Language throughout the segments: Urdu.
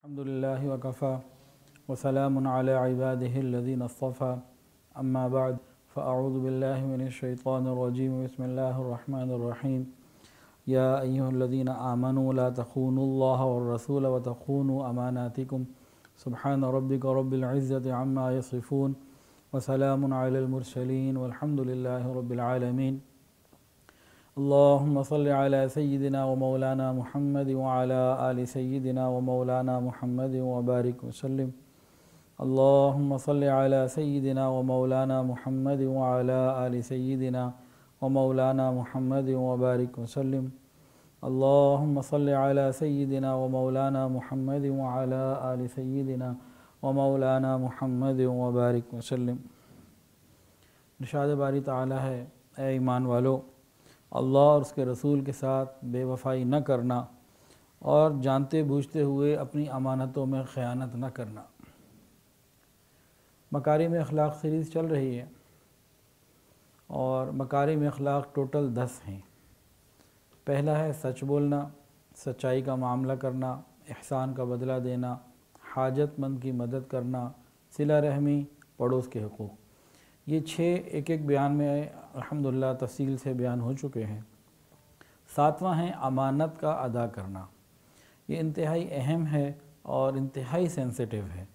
الحمدللہ وکفا وسلام علی عبادہ الذین اصطفى اما بعد فاعوذ باللہ من الشیطان الرجیم بسم اللہ الرحمن الرحیم یا ایہا الذین آمنوا لا تخونوا اللہ والرسول وتخونوا اماناتکم سبحان ربک رب العزت عما یصفون وسلام علی المرسلین والحمدللہ رب العالمین اللهم صل على سيدنا ومولانا محمد وعلى آل سيدنا ومولانا محمد وبارك وسلم اللهم صل على سيدنا ومولانا محمد وعلى آل سيدنا ومولانا محمد وبارك وسلم اللهم صل على سيدنا ومولانا محمد وعلى آل سيدنا ومولانا محمد وبارك وسلم۔ ارشاد باری تعالی ہے، اے ایمان والو، اللہ اور اس کے رسول کے ساتھ بے وفائی نہ کرنا اور جانتے بوجھتے ہوئے اپنی امانتوں میں خیانت نہ کرنا۔ مکارم اخلاق سیریز چل رہی ہے اور مکارم اخلاق ٹوٹل 10 ہیں۔ پہلا ہے سچ بولنا، سچائی کا معاملہ کرنا، احسان کا بدلہ دینا، حاجت مند کی مدد کرنا، صلہ رحمی، پڑوس کے حقوق۔ یہ 6 ایک بیان میں الحمدللہ تفصیل سے بیان ہو چکے ہیں۔ 7واں ہے امانت کا ادا کرنا۔ یہ انتہائی اہم ہے اور انتہائی سینسیٹیو ہے،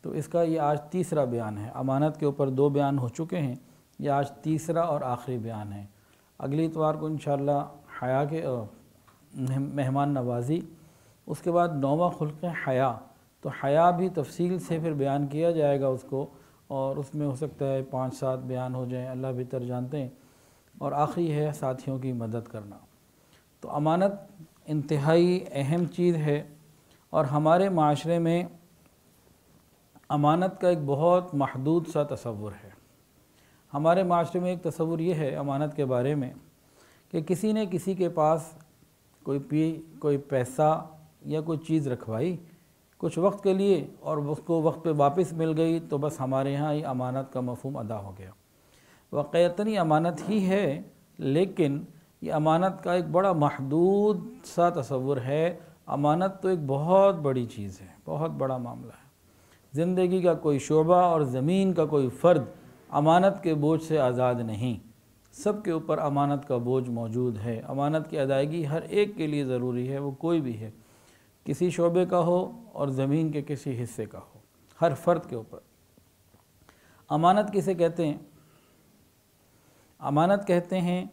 تو اس کا یہ آج تیسرا بیان ہے۔ امانت کے اوپر 2 بیان ہو چکے ہیں، یہ آج تیسرا اور آخری بیان ہے۔ اگلی اتوار کو انشاءاللہ حیا کے مہمان نوازی، اس کے بعد 9واں خلق حیا، تو حیا بھی تفصیل سے پھر بیان کیا جائے گا اس کو، اور اس میں ہو سکتا ہے 5-7 بیان ہو جائیں، اللہ بہتر جانتے ہیں۔ اور آخری ہے ساتھیوں کی مدد کرنا۔ تو امانت انتہائی اہم چیز ہے، اور ہمارے معاشرے میں امانت کا ایک بہت محدود سا تصور ہے۔ ہمارے معاشرے میں ایک تصور یہ ہے امانت کے بارے میں کہ کسی نے کسی کے پاس کوئی پیسہ یا کوئی چیز رکھوائی کچھ وقت کے لیے، اور اس کو وقت پہ واپس مل گئی، تو بس ہمارے ہاں یہ امانت کا مفہوم ادا ہو گیا۔ واقعتاً یہ امانت ہی ہے، لیکن یہ امانت کا ایک بڑا محدود سا تصور ہے۔ امانت تو ایک بہت بڑی چیز ہے، بہت بڑا معاملہ ہے۔ زندگی کا کوئی شعبہ اور زمین کا کوئی فرد امانت کے بوجھ سے آزاد نہیں، سب کے اوپر امانت کا بوجھ موجود ہے۔ امانت کی ادائیگی ہر ایک کے لیے ضروری ہے، وہ کوئی بھی ہے، کسی شعبے کا ہو اور زمین کے کسی حصے کا ہو، ہر فرد کے اوپر۔ امانت کسے کہتے ہیں؟ امانت کہتے ہیں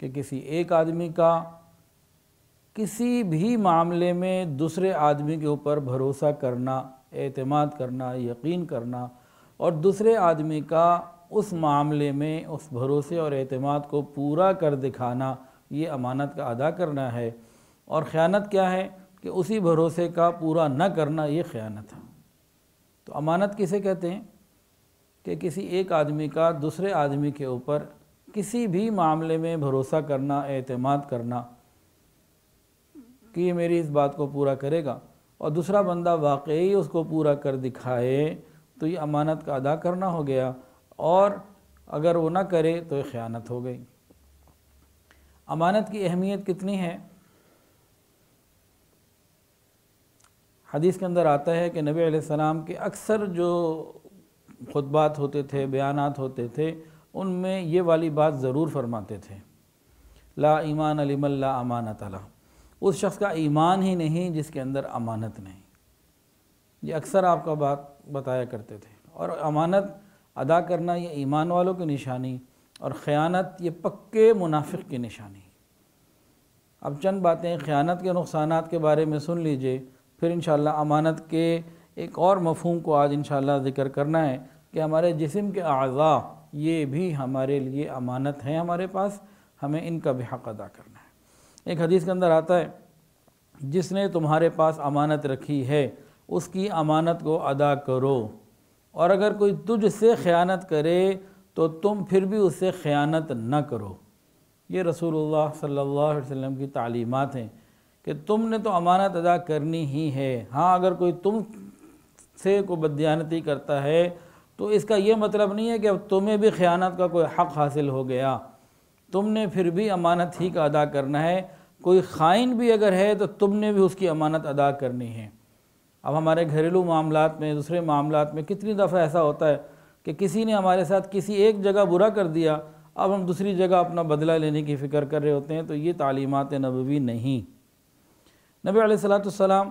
کہ کسی ایک آدمی کا کسی بھی معاملے میں دوسرے آدمی کے اوپر بھروسہ کرنا، اعتماد کرنا، یقین کرنا، اور دوسرے آدمی کا اس معاملے میں اس بھروسے اور اعتماد کو پورا کر دکھانا، یہ امانت کا ادا کرنا ہے۔ اور خیانت کیا ہے کہ اسی بھروسے کا پورا نہ کرنا، یہ خیانت ہے۔ تو امانت کسے کہتے ہیں؟ کہ کسی ایک آدمی کا دوسرے آدمی کے اوپر کسی بھی معاملے میں بھروسہ کرنا، اعتماد کرنا کہ یہ میری اس بات کو پورا کرے گا، اور دوسرا بندہ واقعی اس کو پورا کر دکھائے، تو یہ امانت کا ادا کرنا ہو گیا، اور اگر وہ نہ کرے تو یہ خیانت ہو گئی۔ امانت کی اہمیت کتنی ہے؟ حدیث کے اندر آتا ہے کہ نبی علیہ السلام کے اکثر جو خطبات ہوتے تھے، بیانات ہوتے تھے، ان میں یہ والی بات ضرور فرماتے تھے، لا ایمان لمن لا امانت لہ، اس شخص کا ایمان ہی نہیں جس کے اندر امانت نہیں۔ یہ اکثر آپ کا بات بتایا کرتے تھے۔ اور امانت ادا کرنا یہ ایمان والوں کی نشانی، اور خیانت یہ پکے منافق کی نشانی۔ اب چند باتیں خیانت کے نقصانات کے بارے میں سن لیجئے، پھر انشاءاللہ امانت کے ایک اور مفہوم کو آج انشاءاللہ ذکر کرنا ہے کہ ہمارے جسم کے اعضاء یہ بھی ہمارے لیے امانت ہیں، ہمارے پاس، ہمیں ان کا بھی حق ادا کرنا ہے۔ ایک حدیث کے اندر آتا ہے، جس نے تمہارے پاس امانت رکھی ہے اس کی امانت کو ادا کرو، اور اگر کوئی تجھ سے خیانت کرے تو تم پھر بھی اس سے خیانت نہ کرو۔ یہ رسول اللہ صلی اللہ علیہ وسلم کی تعلیمات ہیں کہ تم نے تو امانت ادا کرنی ہی ہے۔ ہاں، اگر کوئی تم سے کوئی بددیانتی کرتا ہے تو اس کا یہ مطلب نہیں ہے کہ اب تمہیں بھی خیانت کا کوئی حق حاصل ہو گیا، تم نے پھر بھی امانت ہی کا ادا کرنا ہے۔ کوئی خائن بھی اگر ہے تو تم نے بھی اس کی امانت ادا کرنی ہے۔ اب ہمارے گھریلو معاملات میں، دوسرے معاملات میں کتنی دفعہ ایسا ہوتا ہے کہ کسی نے ہمارے ساتھ کسی ایک جگہ برا کر دیا، اب ہم دوسری جگہ اپنا بدلہ لینے کی فکر کر رہے ہوتے ہیں، تو یہ تعلیمات نبوی نہیں۔ نبی علیہ الصلوۃ والسلام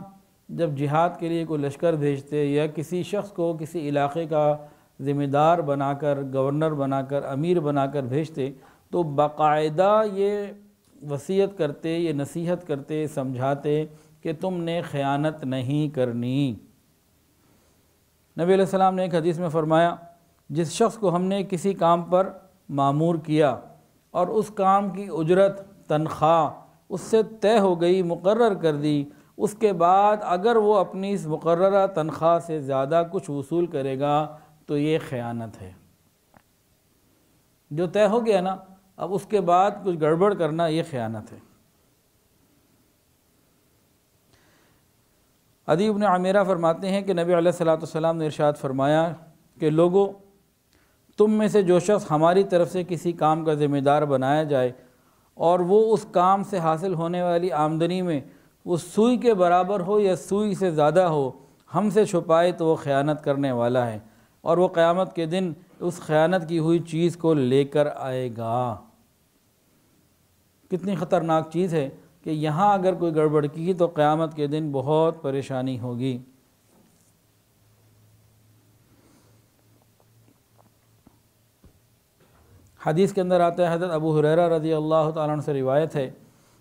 جب جہاد کے لیے کوئی لشکر بھیجتے یا کسی شخص کو کسی علاقے کا ذمہ دار بنا کر، گورنر بنا کر، امیر بنا کر بھیجتے، تو باقاعدہ یہ وصیت کرتے، یہ نصیحت کرتے، سمجھاتے کہ تم نے خیانت نہیں کرنی۔ نبی علیہ السلام نے ایک حدیث میں فرمایا، جس شخص کو ہم نے کسی کام پر مامور کیا اور اس کام کی اجرت، تنخواہ اس سے طے ہو گئی، مقرر کر دی، اس کے بعد اگر وہ اپنی اس مقررہ تنخواہ سے زیادہ کچھ وصول کرے گا تو یہ خیانت ہے۔ جو طے ہو گیا نا، اب اس کے بعد کچھ گڑبڑ کرنا یہ خیانت ہے۔ عدی بن عمیرہ فرماتے ہیں کہ نبی علیہ الصلوۃ والسلام نے ارشاد فرمایا کہ لوگو، تم میں سے جو شخص ہماری طرف سے کسی کام کا ذمہ دار بنایا جائے اور وہ اس کام سے حاصل ہونے والی آمدنی میں وہ سوئی کے برابر ہو یا سوئی سے زیادہ ہو، ہم سے چھپائے تو وہ خیانت کرنے والا ہے، اور وہ قیامت کے دن اس خیانت کی ہوئی چیز کو لے کر آئے گا۔ کتنی خطرناک چیز ہے کہ یہاں اگر کوئی گڑبڑ کی تو قیامت کے دن بہت پریشانی ہوگی۔ حدیث کے اندر آتا ہے، حضرت ابو ہریرہ رضی اللہ تعالیٰ عنہ سے روایت ہے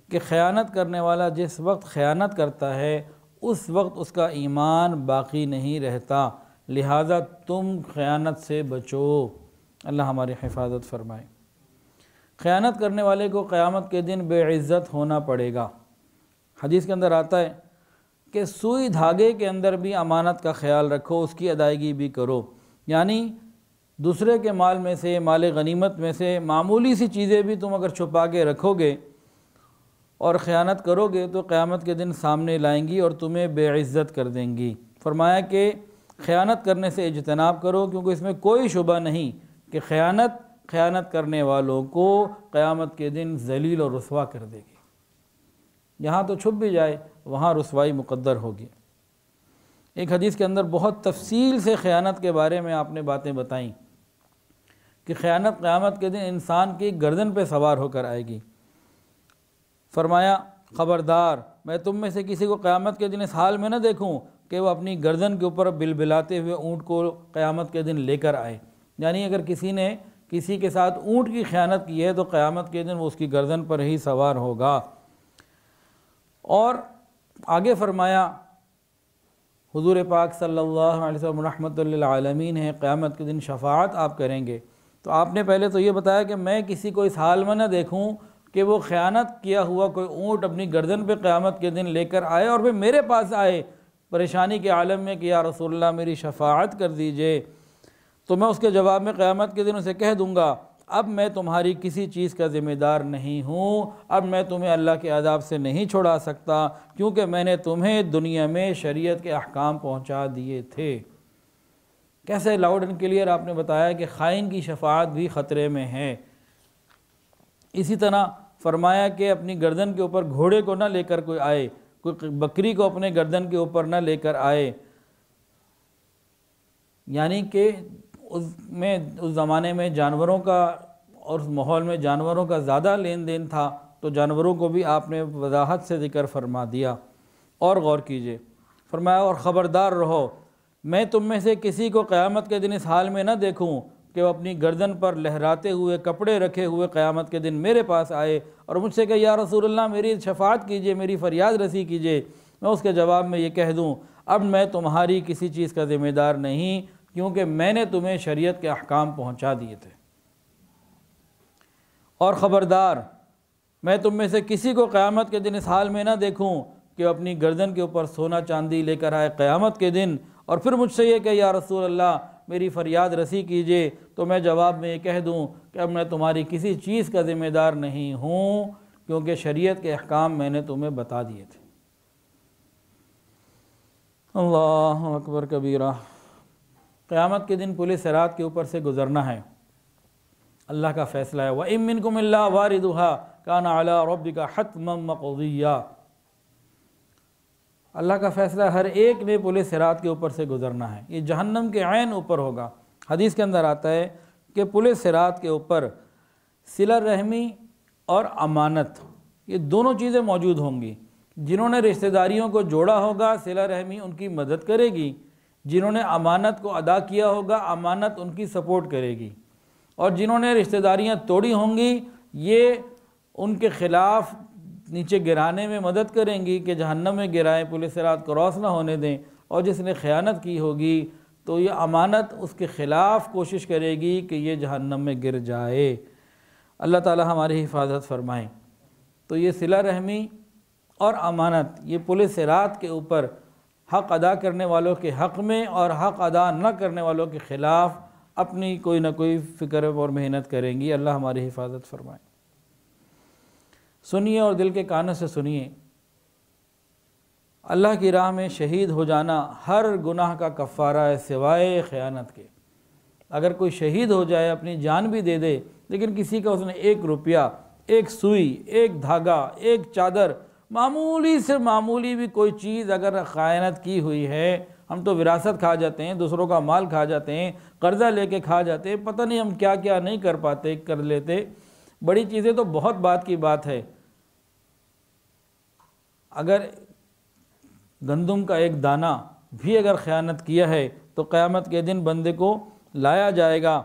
کہ خیانت کرنے والا جس وقت خیانت کرتا ہے اس وقت اس کا ایمان باقی نہیں رہتا، لہٰذا تم خیانت سے بچو۔ اللہ ہماری حفاظت فرمائے۔ خیانت کرنے والے کو قیامت کے دن بے عزت ہونا پڑے گا۔ حدیث کے اندر آتا ہے کہ سوئی دھاگے کے اندر بھی امانت کا خیال رکھو، اس کی ادائیگی بھی کرو، یعنی دوسرے کے مال میں سے، مال غنیمت میں سے معمولی سی چیزیں بھی تم اگر چھپا کے رکھو گے اور خیانت کرو گے تو قیامت کے دن سامنے لائیں گی اور تمہیں بے عزت کر دیں گی۔ فرمایا کہ خیانت کرنے سے اجتناب کرو، کیونکہ اس میں کوئی شبہ نہیں کہ خیانت کرنے والوں کو قیامت کے دن ذلیل اور رسوا کر دے گی۔ یہاں تو چھپ بھی جائے، وہاں رسوائی مقدر ہوگی۔ ایک حدیث کے اندر بہت تفصیل سے خیانت کے بارے میں آپ نے باتیں بتائیں کہ خیانت قیامت کے دن انسان کی گردن پہ سوار ہو کر آئے گی۔ فرمایا، خبردار، میں تم میں سے کسی کو قیامت کے دن اس حال میں نہ دیکھوں کہ وہ اپنی گردن کے اوپر بلبلاتے ہوئے اونٹ کو قیامت کے دن لے کر آئے۔ یعنی اگر کسی نے کسی کے ساتھ اونٹ کی خیانت کی ہے تو قیامت کے دن وہ اس کی گردن پر ہی سوار ہوگا۔ اور آگے فرمایا، حضور پاک صلی اللہ علیہ وسلم رحمت للعالمین ہیں، قیامت کے دن شفاعت آپ کریں گے۔ تو آپ نے پہلے تو یہ بتایا کہ میں کسی کو اس حال میں نہ دیکھوں کہ وہ خیانت کیا ہوا کوئی اونٹ اپنی گردن پہ قیامت کے دن لے کر آئے اور پھر میرے پاس آئے پریشانی کے عالم میں کہ یا رسول اللہ میری شفاعت کر دیجئے۔ تو میں اس کے جواب میں قیامت کے دن اسے کہہ دوں گا، اب میں تمہاری کسی چیز کا ذمہ دار نہیں ہوں، اب میں تمہیں اللہ کے عذاب سے نہیں چھڑا سکتا، کیونکہ میں نے تمہیں دنیا میں شریعت کے احکام پہنچا دیے تھے۔ کیسے لاؤڈ اینڈ کلیئر آپ نے بتایا کہ خائن کی شفاعت بھی خطرے میں ہے۔ اسی طرح فرمایا کہ اپنی گردن کے اوپر گھوڑے کو نہ لے کر کوئی آئے، کوئی بکری کو اپنے گردن کے اوپر نہ لے کر آئے، یعنی کہ اس زمانے میں جانوروں کا اور اس ماحول میں جانوروں کا زیادہ لین دین تھا، تو جانوروں کو بھی آپ نے وضاحت سے ذکر فرما دیا۔ اور غور کیجئے، فرمایا، اور خبردار رہو، میں تم میں سے کسی کو قیامت کے دن اس حال میں نہ دیکھوں کہ وہ اپنی گردن پر لہراتے ہوئے کپڑے رکھے ہوئے قیامت کے دن میرے پاس آئے اور مجھ سے کہ یا رسول اللہ میری شفاعت کیجئے، میری فریاد رسی کیجئے۔ میں اس کے جواب میں یہ کہہ دوں، اب میں تمہاری کسی چیز کا ذمہ دار نہیں، کیونکہ میں نے تمہیں شریعت کے احکام پہنچا دیے تھے۔ اور خبردار، میں تم میں سے کسی کو قیامت کے دن اس حال میں نہ دیکھوں کہ وہ اپنی گردن کے اوپر سونا چاندی لے کر آئے قیامت کے دن اور پھر مجھ سے یہ کہ یا رسول اللہ میری فریاد رسی کیجئے، تو میں جواب میں یہ کہہ دوں کہ اب میں تمہاری کسی چیز کا ذمہ دار نہیں ہوں، کیونکہ شریعت کے احکام میں نے تمہیں بتا دیے تھے۔ اللہ اکبر کبیرہ۔ قیامت کے دن پل صراط کے اوپر سے گزرنا ہے، اللہ کا فیصلہ ہے، وَإِن مِّنكُمْ إِلَّا وَارِدُهَا كَانَ عَلَىٰ رَبِّكَ حَتْمًا مَّقْضِيًّا۔ اللہ کا فیصلہ ہر ایک نے پل صراط کے اوپر سے گزرنا ہے، یہ جہنم کے عین اوپر ہوگا۔ حدیث کے اندر آتا ہے کہ پل صراط کے اوپر صلہ رحمی اور امانت، یہ دونوں چیزیں موجود ہوں گی۔ جنہوں نے رشتہ داریوں کو جوڑا ہوگا صلہ رحمی ان کی مدد کرے گی، جنہوں نے امانت کو ادا کیا ہوگا امانت ان کی سپورٹ کرے گی، اور جنہوں نے رشتہ داریاں توڑی ہوں گی یہ ان کے خلاف نیچے گرانے میں مدد کریں گی کہ جہنم میں گرائیں، پل صراط کراس نہ ہونے دیں۔ اور جس نے خیانت کی ہوگی تو یہ امانت اس کے خلاف کوشش کرے گی کہ یہ جہنم میں گر جائے۔ اللہ تعالی ہماری حفاظت فرمائیں۔ تو یہ صلہ رحمی اور امانت یہ پل صراط کے اوپر حق ادا کرنے والوں کے حق میں اور حق ادا نہ کرنے والوں کے خلاف اپنی کوئی نہ کوئی فکر اور محنت کریں گی۔ اللہ ہماری حفاظت فرمائے۔ سنیے اور دل کے کانوں سے سنیے، اللہ کی راہ میں شہید ہو جانا ہر گناہ کا کفارہ ہے سوائے خیانت کے۔ اگر کوئی شہید ہو جائے اپنی جان بھی دے دے لیکن کسی کا اس نے 1 روپیہ، 1 سوئی، 1 دھاگا، 1 چادر، معمولی سے معمولی بھی کوئی چیز اگر خیانت کی ہوئی ہے، ہم تو وراثت کھا جاتے ہیں، دوسروں کا مال کھا جاتے ہیں، قرضہ لے کے کھا جاتے ہیں، پتہ نہیں ہم کیا کیا نہیں کر پاتے، کر لیتے، بڑی چیزیں تو بہت بات کی بات ہے۔ اگر گندم کا 1 دانہ بھی اگر خیانت کیا ہے تو قیامت کے دن بندے کو لایا جائے گا،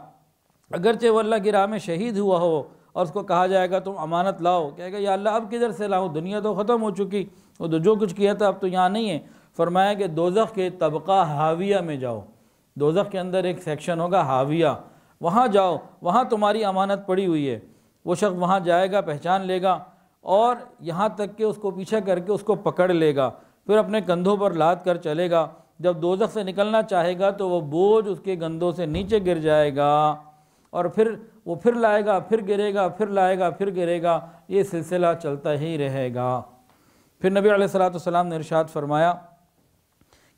اگرچہ وہ اللہ کی راہ میں شہید ہوا ہو، اور اس کو کہا جائے گا تم امانت لاؤ، کہے گا یا اللہ اب کدھر سے لاؤں، دنیا تو ختم ہو چکی، وہ تو جو کچھ کیا تھا اب تو یہاں نہیں ہے۔ فرمایا کہ دوزخ کے طبقہ حاویہ میں جاؤ، دوزخ کے اندر ایک سیکشن ہوگا حاویہ، وہاں جاؤ، وہاں تمہاری امانت پڑی ہوئی ہے۔ وہ شخص وہاں جائے گا، پہچان لے گا، اور یہاں تک کہ اس کو پیچھا کر کے اس کو پکڑ لے گا، پھر اپنے کندھوں پر لاد کر چلے گا۔ جب دوزخ سے نکلنا چاہے گا تو وہ بوجھ اس کے گندھوں سے نیچے گر جائے گا، اور پھر وہ پھر لائے گا، پھر گرے گا، پھر لائے گا، پھر گرے گا، یہ سلسلہ چلتا ہی رہے گا۔ پھر نبی علیہ السلام نے ارشاد فرمایا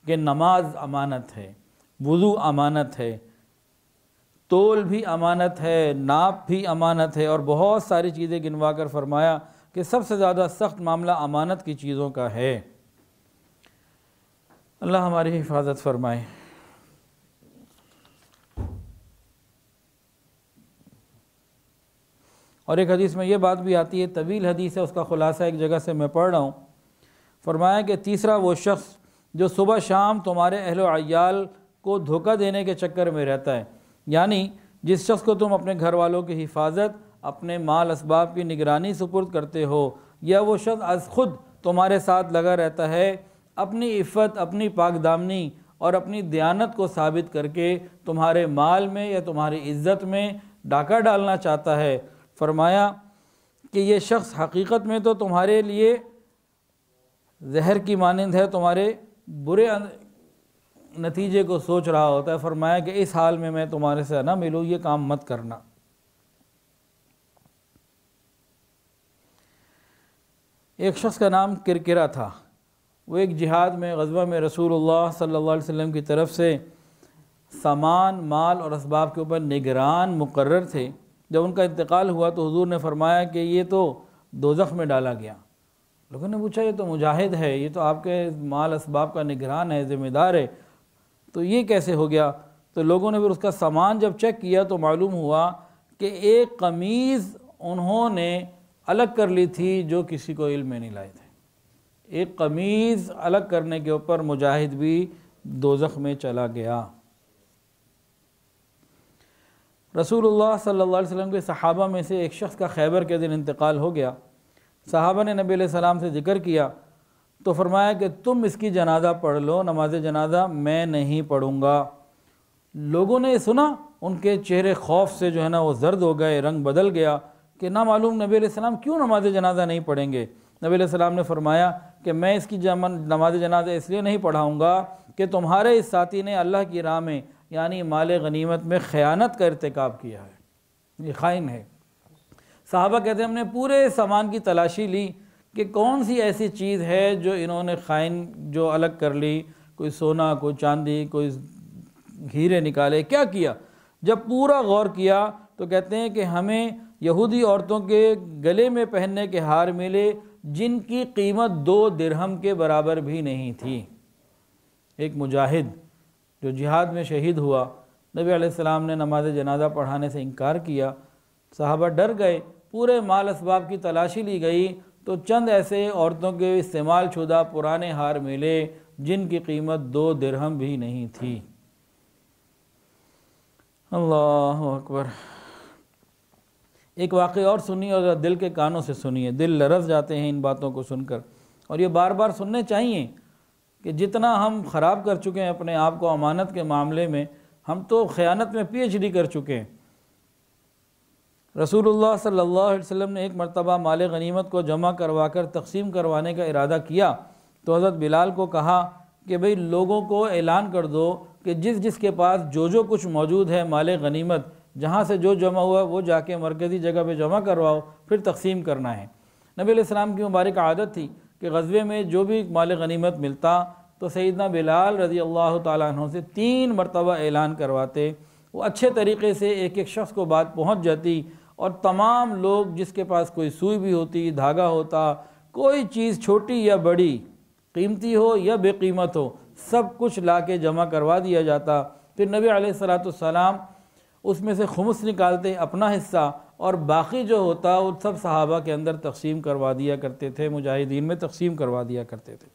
کہ نماز امانت ہے، وضو امانت ہے، تول بھی امانت ہے، ناپ بھی امانت ہے، اور بہت ساری چیزیں گنوا کر فرمایا کہ سب سے زیادہ سخت معاملہ امانت کی چیزوں کا ہے۔ اللہ ہماری حفاظت فرمائے۔ اور ایک حدیث میں یہ بات بھی آتی ہے، طویل حدیث ہے، اس کا خلاصہ ایک جگہ سے میں پڑھ رہا ہوں۔ فرمایا کہ تیسرا وہ شخص جو صبح شام تمہارے اہل و عیال کو دھوکہ دینے کے چکر میں رہتا ہے، یعنی جس شخص کو تم اپنے گھر والوں کی حفاظت، اپنے مال اسباب کی نگرانی سپرد کرتے ہو، یا وہ شخص از خود تمہارے ساتھ لگا رہتا ہے، اپنی عفت، اپنی پاک دامنی اور اپنی دیانت کو ثابت کر کے تمہارے مال میں یا تمہاری عزت میں ڈاکہ ڈالنا چاہتا ہے، فرمایا کہ یہ شخص حقیقت میں تو تمہارے لیے زہر کی مانند ہے، تمہارے برے نتیجے کو سوچ رہا ہوتا ہے۔ فرمایا کہ اس حال میں تمہارے سے نہ ملوں، یہ کام مت کرنا۔ ایک شخص کا نام کرکرا تھا، وہ ایک جہاد میں غزوہ میں رسول اللہ صلی اللہ علیہ وسلم کی طرف سے سامان، مال اور اسباب کے اوپر نگران مقرر تھے۔ جب ان کا انتقال ہوا تو حضور نے فرمایا کہ یہ تو دوزخ میں ڈالا گیا۔ لوگوں نے پوچھا یہ تو مجاہد ہے، یہ تو آپ کے مال اسباب کا نگران ہے، ذمہ دار ہے، تو یہ کیسے ہو گیا؟ تو لوگوں نے پھر اس کا سامان جب چیک کیا تو معلوم ہوا کہ ایک قمیض انہوں نے الگ کر لی تھی جو کسی کو علم میں نہیں لائے تھے۔ ایک قمیض الگ کرنے کے اوپر مجاہد بھی دوزخ میں چلا گیا۔ رسول اللہ صلی اللہ علیہ وسلم کے صحابہ میں سے ایک شخص کا خیبر کے دن انتقال ہو گیا۔ صحابہ نے نبی علیہ السلام سے ذکر کیا تو فرمایا کہ تم اس کی جنازہ پڑھ لو، نماز جنازہ میں نہیں پڑھوں گا۔ لوگوں نے سنا، ان کے چہرے خوف سے جو ہے نا وہ زرد ہو گئے، رنگ بدل گیا کہ نہ معلوم نبی علیہ السلام کیوں نماز جنازہ نہیں پڑھیں گے۔ نبی علیہ السلام نے فرمایا کہ میں اس کی نماز جنازہ اس لیے نہیں پڑھاؤں گا کہ تمہارے اس ساتھی نے اللہ کی راہ میں یعنی مال غنیمت میں خیانت کا ارتکاب کیا ہے، یہ خائن ہے۔ صحابہ کہتے ہیں ہم نے پورے سامان کی تلاشی لی کہ کون سی ایسی چیز ہے جو انہوں نے خائن جو الگ کر لی، کوئی سونا، کوئی چاندی، کوئی ہیرے نکالے، کیا کیا؟ جب پورا غور کیا تو کہتے ہیں کہ ہمیں یہودی عورتوں کے گلے میں پہننے کے ہار ملے جن کی قیمت 2 درہم کے برابر بھی نہیں تھی۔ ایک مجاہد جو جہاد میں شہید ہوا، نبی علیہ السلام نے نماز جنازہ پڑھانے سے انکار کیا، صحابہ ڈر گئے، پورے مال اسباب کی تلاشی لی گئی تو چند ایسے عورتوں کے استعمال شدہ پرانے ہار ملے جن کی قیمت 2 درہم بھی نہیں تھی۔ اللہ اکبر۔ ایک واقعہ اور سنیے اور دل کے کانوں سے سنیے، دل لرز جاتے ہیں ان باتوں کو سن کر، اور یہ بار بار سننے چاہیے کہ جتنا ہم خراب کر چکے ہیں اپنے آپ کو امانت کے معاملے میں، ہم تو خیانت میں پی ایچ ڈی کر چکے ہیں۔ رسول اللہ صلی اللہ علیہ وسلم نے ایک مرتبہ مال غنیمت کو جمع کروا کر تقسیم کروانے کا ارادہ کیا تو حضرت بلال کو کہا کہ بھئی لوگوں کو اعلان کر دو کہ جس جس کے پاس جو کچھ موجود ہے مال غنیمت، جہاں سے جو جمع ہوا وہ جا کے مرکزی جگہ پہ جمع کرواؤ، پھر تقسیم کرنا ہے۔ نبی علیہ السلام کی مبارک عادت تھی کہ غزوے میں جو بھی مال غنیمت ملتا تو سیدنا بلال رضی اللہ تعالیٰ عنہ سے 3 مرتبہ اعلان کرواتے، وہ اچھے طریقے سے ایک ایک شخص کو بات پہنچ جاتی، اور تمام لوگ جس کے پاس کوئی سوئی بھی ہوتی، دھاگا ہوتا، کوئی چیز چھوٹی یا بڑی، قیمتی ہو یا بے قیمت ہو، سب کچھ لا کے جمع کروا دیا جاتا۔ پھر نبی علیہ السلام اس میں سے خمس نکالتے اپنا حصہ، اور باقی جو ہوتا وہ سب صحابہ کے اندر تقسیم کروا دیا کرتے تھے، مجاہدین میں تقسیم کروا دیا کرتے تھے۔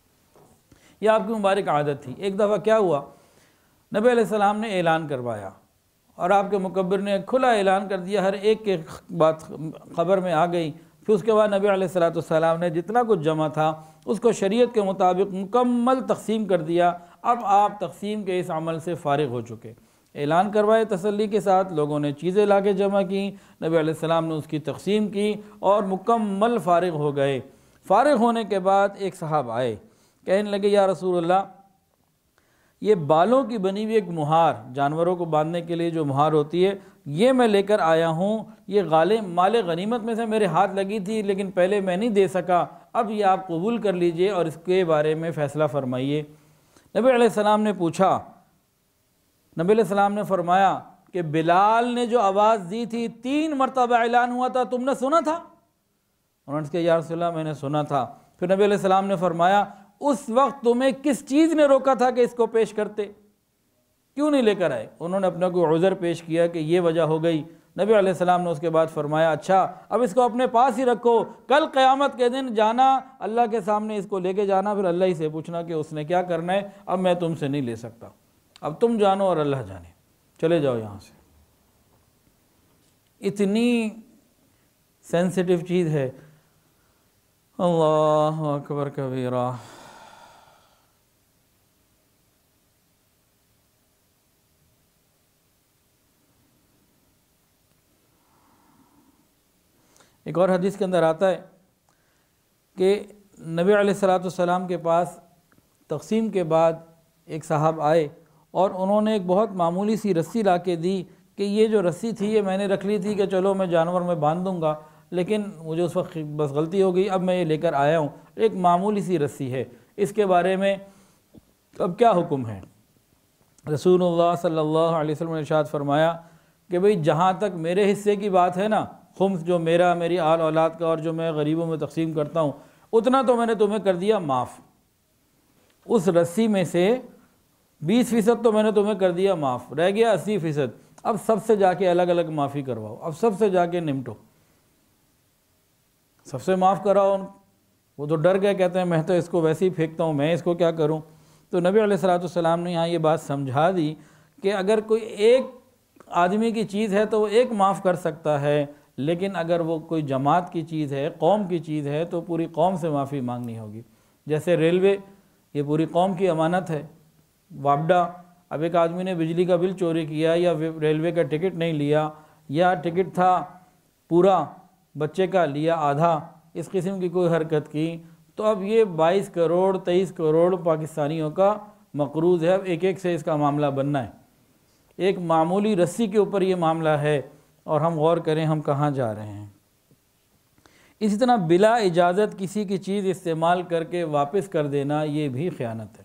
یہ آپ کی مبارک عادت تھی۔ ایک دفعہ کیا ہوا، نبی علیہ السلام نے اعلان کروایا اور آپ کے مکبر نے کھلا اعلان کر دیا، ہر ایک کے بات خبر میں آ گئی۔ پھر اس کے بعد نبی علیہ السلام نے جتنا کچھ جمع تھا اس کو شریعت کے مطابق مکمل تقسیم کر دیا۔ اب آپ تقسیم کے اس عمل سے فارغ ہو چکے۔ اعلان کروائے تسلی کے ساتھ، لوگوں نے چیزیں لا کے جمع کی، نبی علیہ السلام نے اس کی تقسیم کی اور مکمل فارغ ہو گئے۔ فارغ ہونے کے بعد ایک صاحب آئے، کہنے لگے یا رسول اللہ، یہ بالوں کی بنی ہوئی ایک مہار، جانوروں کو باندھنے کے لیے جو مہار ہوتی ہے، یہ میں لے کر آیا ہوں، یہ مال غنیمت میں سے میرے ہاتھ لگی تھی لیکن پہلے میں نہیں دے سکا، اب یہ آپ قبول کر لیجئے اور اس کے بارے میں فیصلہ فرمائیے۔ نبی علیہ السلام نے پوچھا، نبی علیہ السلام نے فرمایا کہ بلال نے جو آواز دی تھی 3 مرتبہ اعلان ہوا تھا، تم نے سنا تھا؟ انہوں نے کہا یا رسول اللہ میں نے سنا تھا۔ پھر نبی علیہ السلام نے فرمایا اس وقت تمہیں کس چیز نے روکا تھا کہ اس کو پیش کرتے، کیوں نہیں لے کر آئے؟ انہوں نے اپنا کوئی عذر پیش کیا کہ یہ وجہ ہو گئی۔ نبی علیہ السلام نے اس کے بعد فرمایا اچھا اب اس کو اپنے پاس ہی رکھو، کل قیامت کے دن جانا اللہ کے سامنے اس کو لے کے جانا، پھر اللہ ہی سے پوچھنا کہ اس نے کیا کرنا ہے، اب میں تم سے نہیں لے سکتا، اب تم جانو اور اللہ جانے، چلے جاؤ یہاں سے۔ اتنی سینسٹیو چیز ہے، اللہ اکبر کبیرہ۔ ایک اور حدیث کے اندر آتا ہے کہ نبی علیہ السلام کے پاس تقسیم کے بعد ایک صاحب آئے اور انہوں نے ایک بہت معمولی سی رسی لا کے دی کہ یہ جو رسی تھی یہ میں نے رکھ لی تھی کہ چلو میں جانور میں باندھ دوں گا، لیکن مجھے اس وقت بس غلطی ہو گئی، اب میں یہ لے کر آیا ہوں، ایک معمولی سی رسی ہے، اس کے بارے میں اب کیا حکم ہے؟ رسول اللہ صلی اللہ علیہ وسلم نے ارشاد فرمایا کہ بھئی جہاں تک میرے حصے کی بات ہے نا، خمس جو میری آل اولاد کا اور جو میں غریبوں میں تقسیم کرتا ہوں، اتنا تو میں نے تمہیں کر دیا معاف، اس رسی میں سے 20% تو میں نے تمہیں کر دیا معاف، رہ گیا 80%، اب سب سے جا کے الگ الگ معافی کرواؤ، اب سب سے جا کے نمٹو، سب سے معاف کراؤ۔ وہ تو ڈر گئے، کہتے ہیں میں تو اس کو ویسے ہی پھینکتا ہوں، میں اس کو کیا کروں؟ تو نبی علیہ السلام نے یہاں یہ بات سمجھا دی کہ اگر کوئی ایک آدمی کی چیز ہے تو وہ ایک معاف کر سکتا ہے، لیکن اگر وہ کوئی جماعت کی چیز ہے، قوم کی چیز ہے، تو پوری قوم سے معافی مانگنی ہوگی۔ جیسے ریلوے، یہ پوری قوم کی امانت ہے، وابڈا، اب ایک آدمی نے بجلی کا بل چوری کیا یا ریلوے کا ٹکٹ نہیں لیا، یا ٹکٹ تھا پورا بچے کا لیا آدھا، اس قسم کی کوئی حرکت کی، تو اب یہ 22 کروڑ 23 کروڑ پاکستانیوں کا مقروض ہے، اب ایک ایک سے اس کا معاملہ بننا ہے۔ ایک معمولی رسی کے اوپر یہ معاملہ ہے، اور ہم غور کریں ہم کہاں جا رہے ہیں۔ اسی طرح بلا اجازت کسی کی چیز استعمال کر کے واپس کر دینا، یہ بھی خیانت ہے۔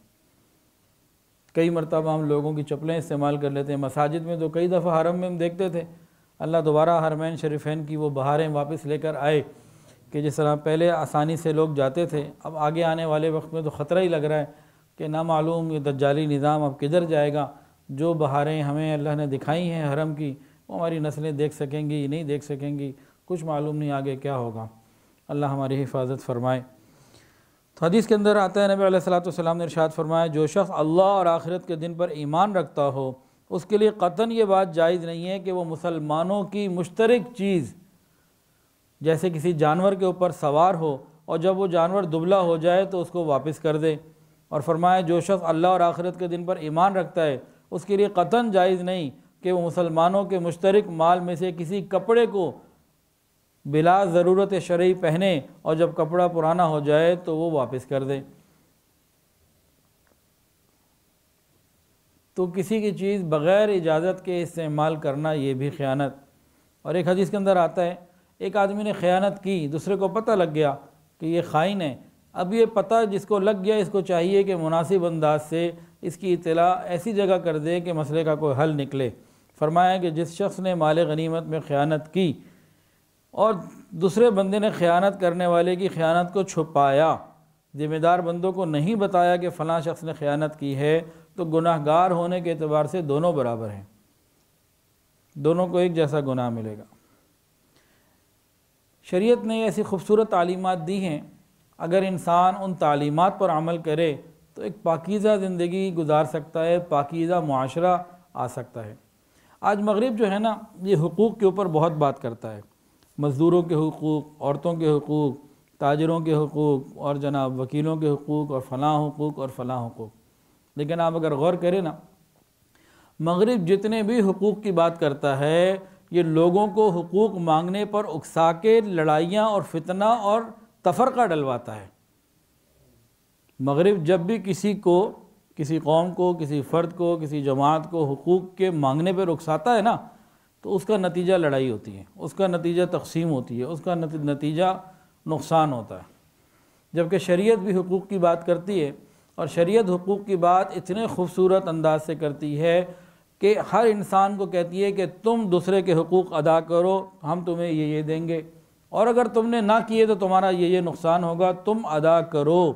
کئی مرتبہ ہم لوگوں کی چپلیں استعمال کر لیتے ہیں، مساجد میں تو کئی دفعہ حرم میں ہم دیکھتے تھے، اللہ دوبارہ حرمین شریفین کی وہ بہاریں واپس لے کر آئے کہ جس طرح پہلے آسانی سے لوگ جاتے تھے، اب آگے آنے والے وقت میں تو خطرہ ہی لگ رہا ہے کہ نامعلوم یہ دجالی نظام اب کدھر جائے گا۔ جو بہاریں ہمیں اللہ نے دکھائی ہیں حرم کی، وہ ہماری نسلیں دیکھ سکیں گی نہیں دیکھ سکیں گی، کچھ معلوم نہیں آگے کیا ہوگا۔ اللہ ہماری حفاظت فرمائے۔ تو حدیث کے اندر آتا ہے، نبی علیہ الصلوۃ والسلام نے ارشاد فرمایا، جو شخص اللہ اور آخرت کے دن پر ایمان رکھتا ہو، اس کے لیے قطعاً یہ بات جائز نہیں ہے کہ وہ مسلمانوں کی مشترک چیز جیسے کسی جانور کے اوپر سوار ہو اور جب وہ جانور دبلا ہو جائے تو اس کو واپس کر دے۔ اور فرمایا جو شخص اللہ اور آخرت کے دن پر ایمان رکھتا ہے، اس کے لیے قطعاً جائز نہیں کہ وہ مسلمانوں کے مشترک مال میں سے کسی کپڑے کو بلا ضرورت شرعی پہنے اور جب کپڑا پرانا ہو جائے تو وہ واپس کر دے۔ تو کسی کی چیز بغیر اجازت کے استعمال کرنا یہ بھی خیانت۔ اور ایک حدیث کے اندر آتا ہے، ایک آدمی نے خیانت کی، دوسرے کو پتہ لگ گیا کہ یہ خائن ہے۔ اب یہ پتہ جس کو لگ گیا، اس کو چاہیے کہ مناسب انداز سے اس کی اطلاع ایسی جگہ کر دے کہ مسئلے کا کوئی حل نکلے۔ فرمایا کہ جس شخص نے مال غنیمت میں خیانت کی اور دوسرے بندے نے خیانت کرنے والے کی خیانت کو چھپایا، ذمہ دار بندوں کو نہیں بتایا کہ فلاں شخص نے خیانت کی ہے، تو گناہ گار ہونے کے اعتبار سے دونوں برابر ہیں، دونوں کو ایک جیسا گناہ ملے گا۔ شریعت نے ایسی خوبصورت تعلیمات دی ہیں، اگر انسان ان تعلیمات پر عمل کرے تو ایک پاکیزہ زندگی گزار سکتا ہے، پاکیزہ معاشرہ آ سکتا ہے۔ آج مغرب جو ہے نا، یہ حقوق کے اوپر بہت بات کرتا ہے، مزدوروں کے حقوق، عورتوں کے حقوق، تاجروں کے حقوق، اور جناب وکیلوں کے حقوق، اور فلاں حقوق اور فلاں حقوق۔ لیکن آپ اگر غور کریں نا، مغرب جتنے بھی حقوق کی بات کرتا ہے، یہ لوگوں کو حقوق مانگنے پر اکسا کے لڑائیاں اور فتنہ اور تفرقہ ڈلواتا ہے۔ مغرب جب بھی کسی کو، کسی قوم کو، کسی فرد کو، کسی جماعت کو حقوق کے مانگنے پر اکساتا ہے نا، تو اس کا نتیجہ لڑائی ہوتی ہے، اس کا نتیجہ تقسیم ہوتی ہے، اس کا نتیجہ نقصان ہوتا ہے۔ جبکہ شریعت بھی حقوق کی بات کرتی ہے، اور شریعت حقوق کی بات اتنے خوبصورت انداز سے کرتی ہے کہ ہر انسان کو کہتی ہے کہ تم دوسرے کے حقوق ادا کرو، ہم تمہیں یہ دیں گے، اور اگر تم نے نہ کیے تو تمہارا یہ نقصان ہوگا، تم ادا کرو۔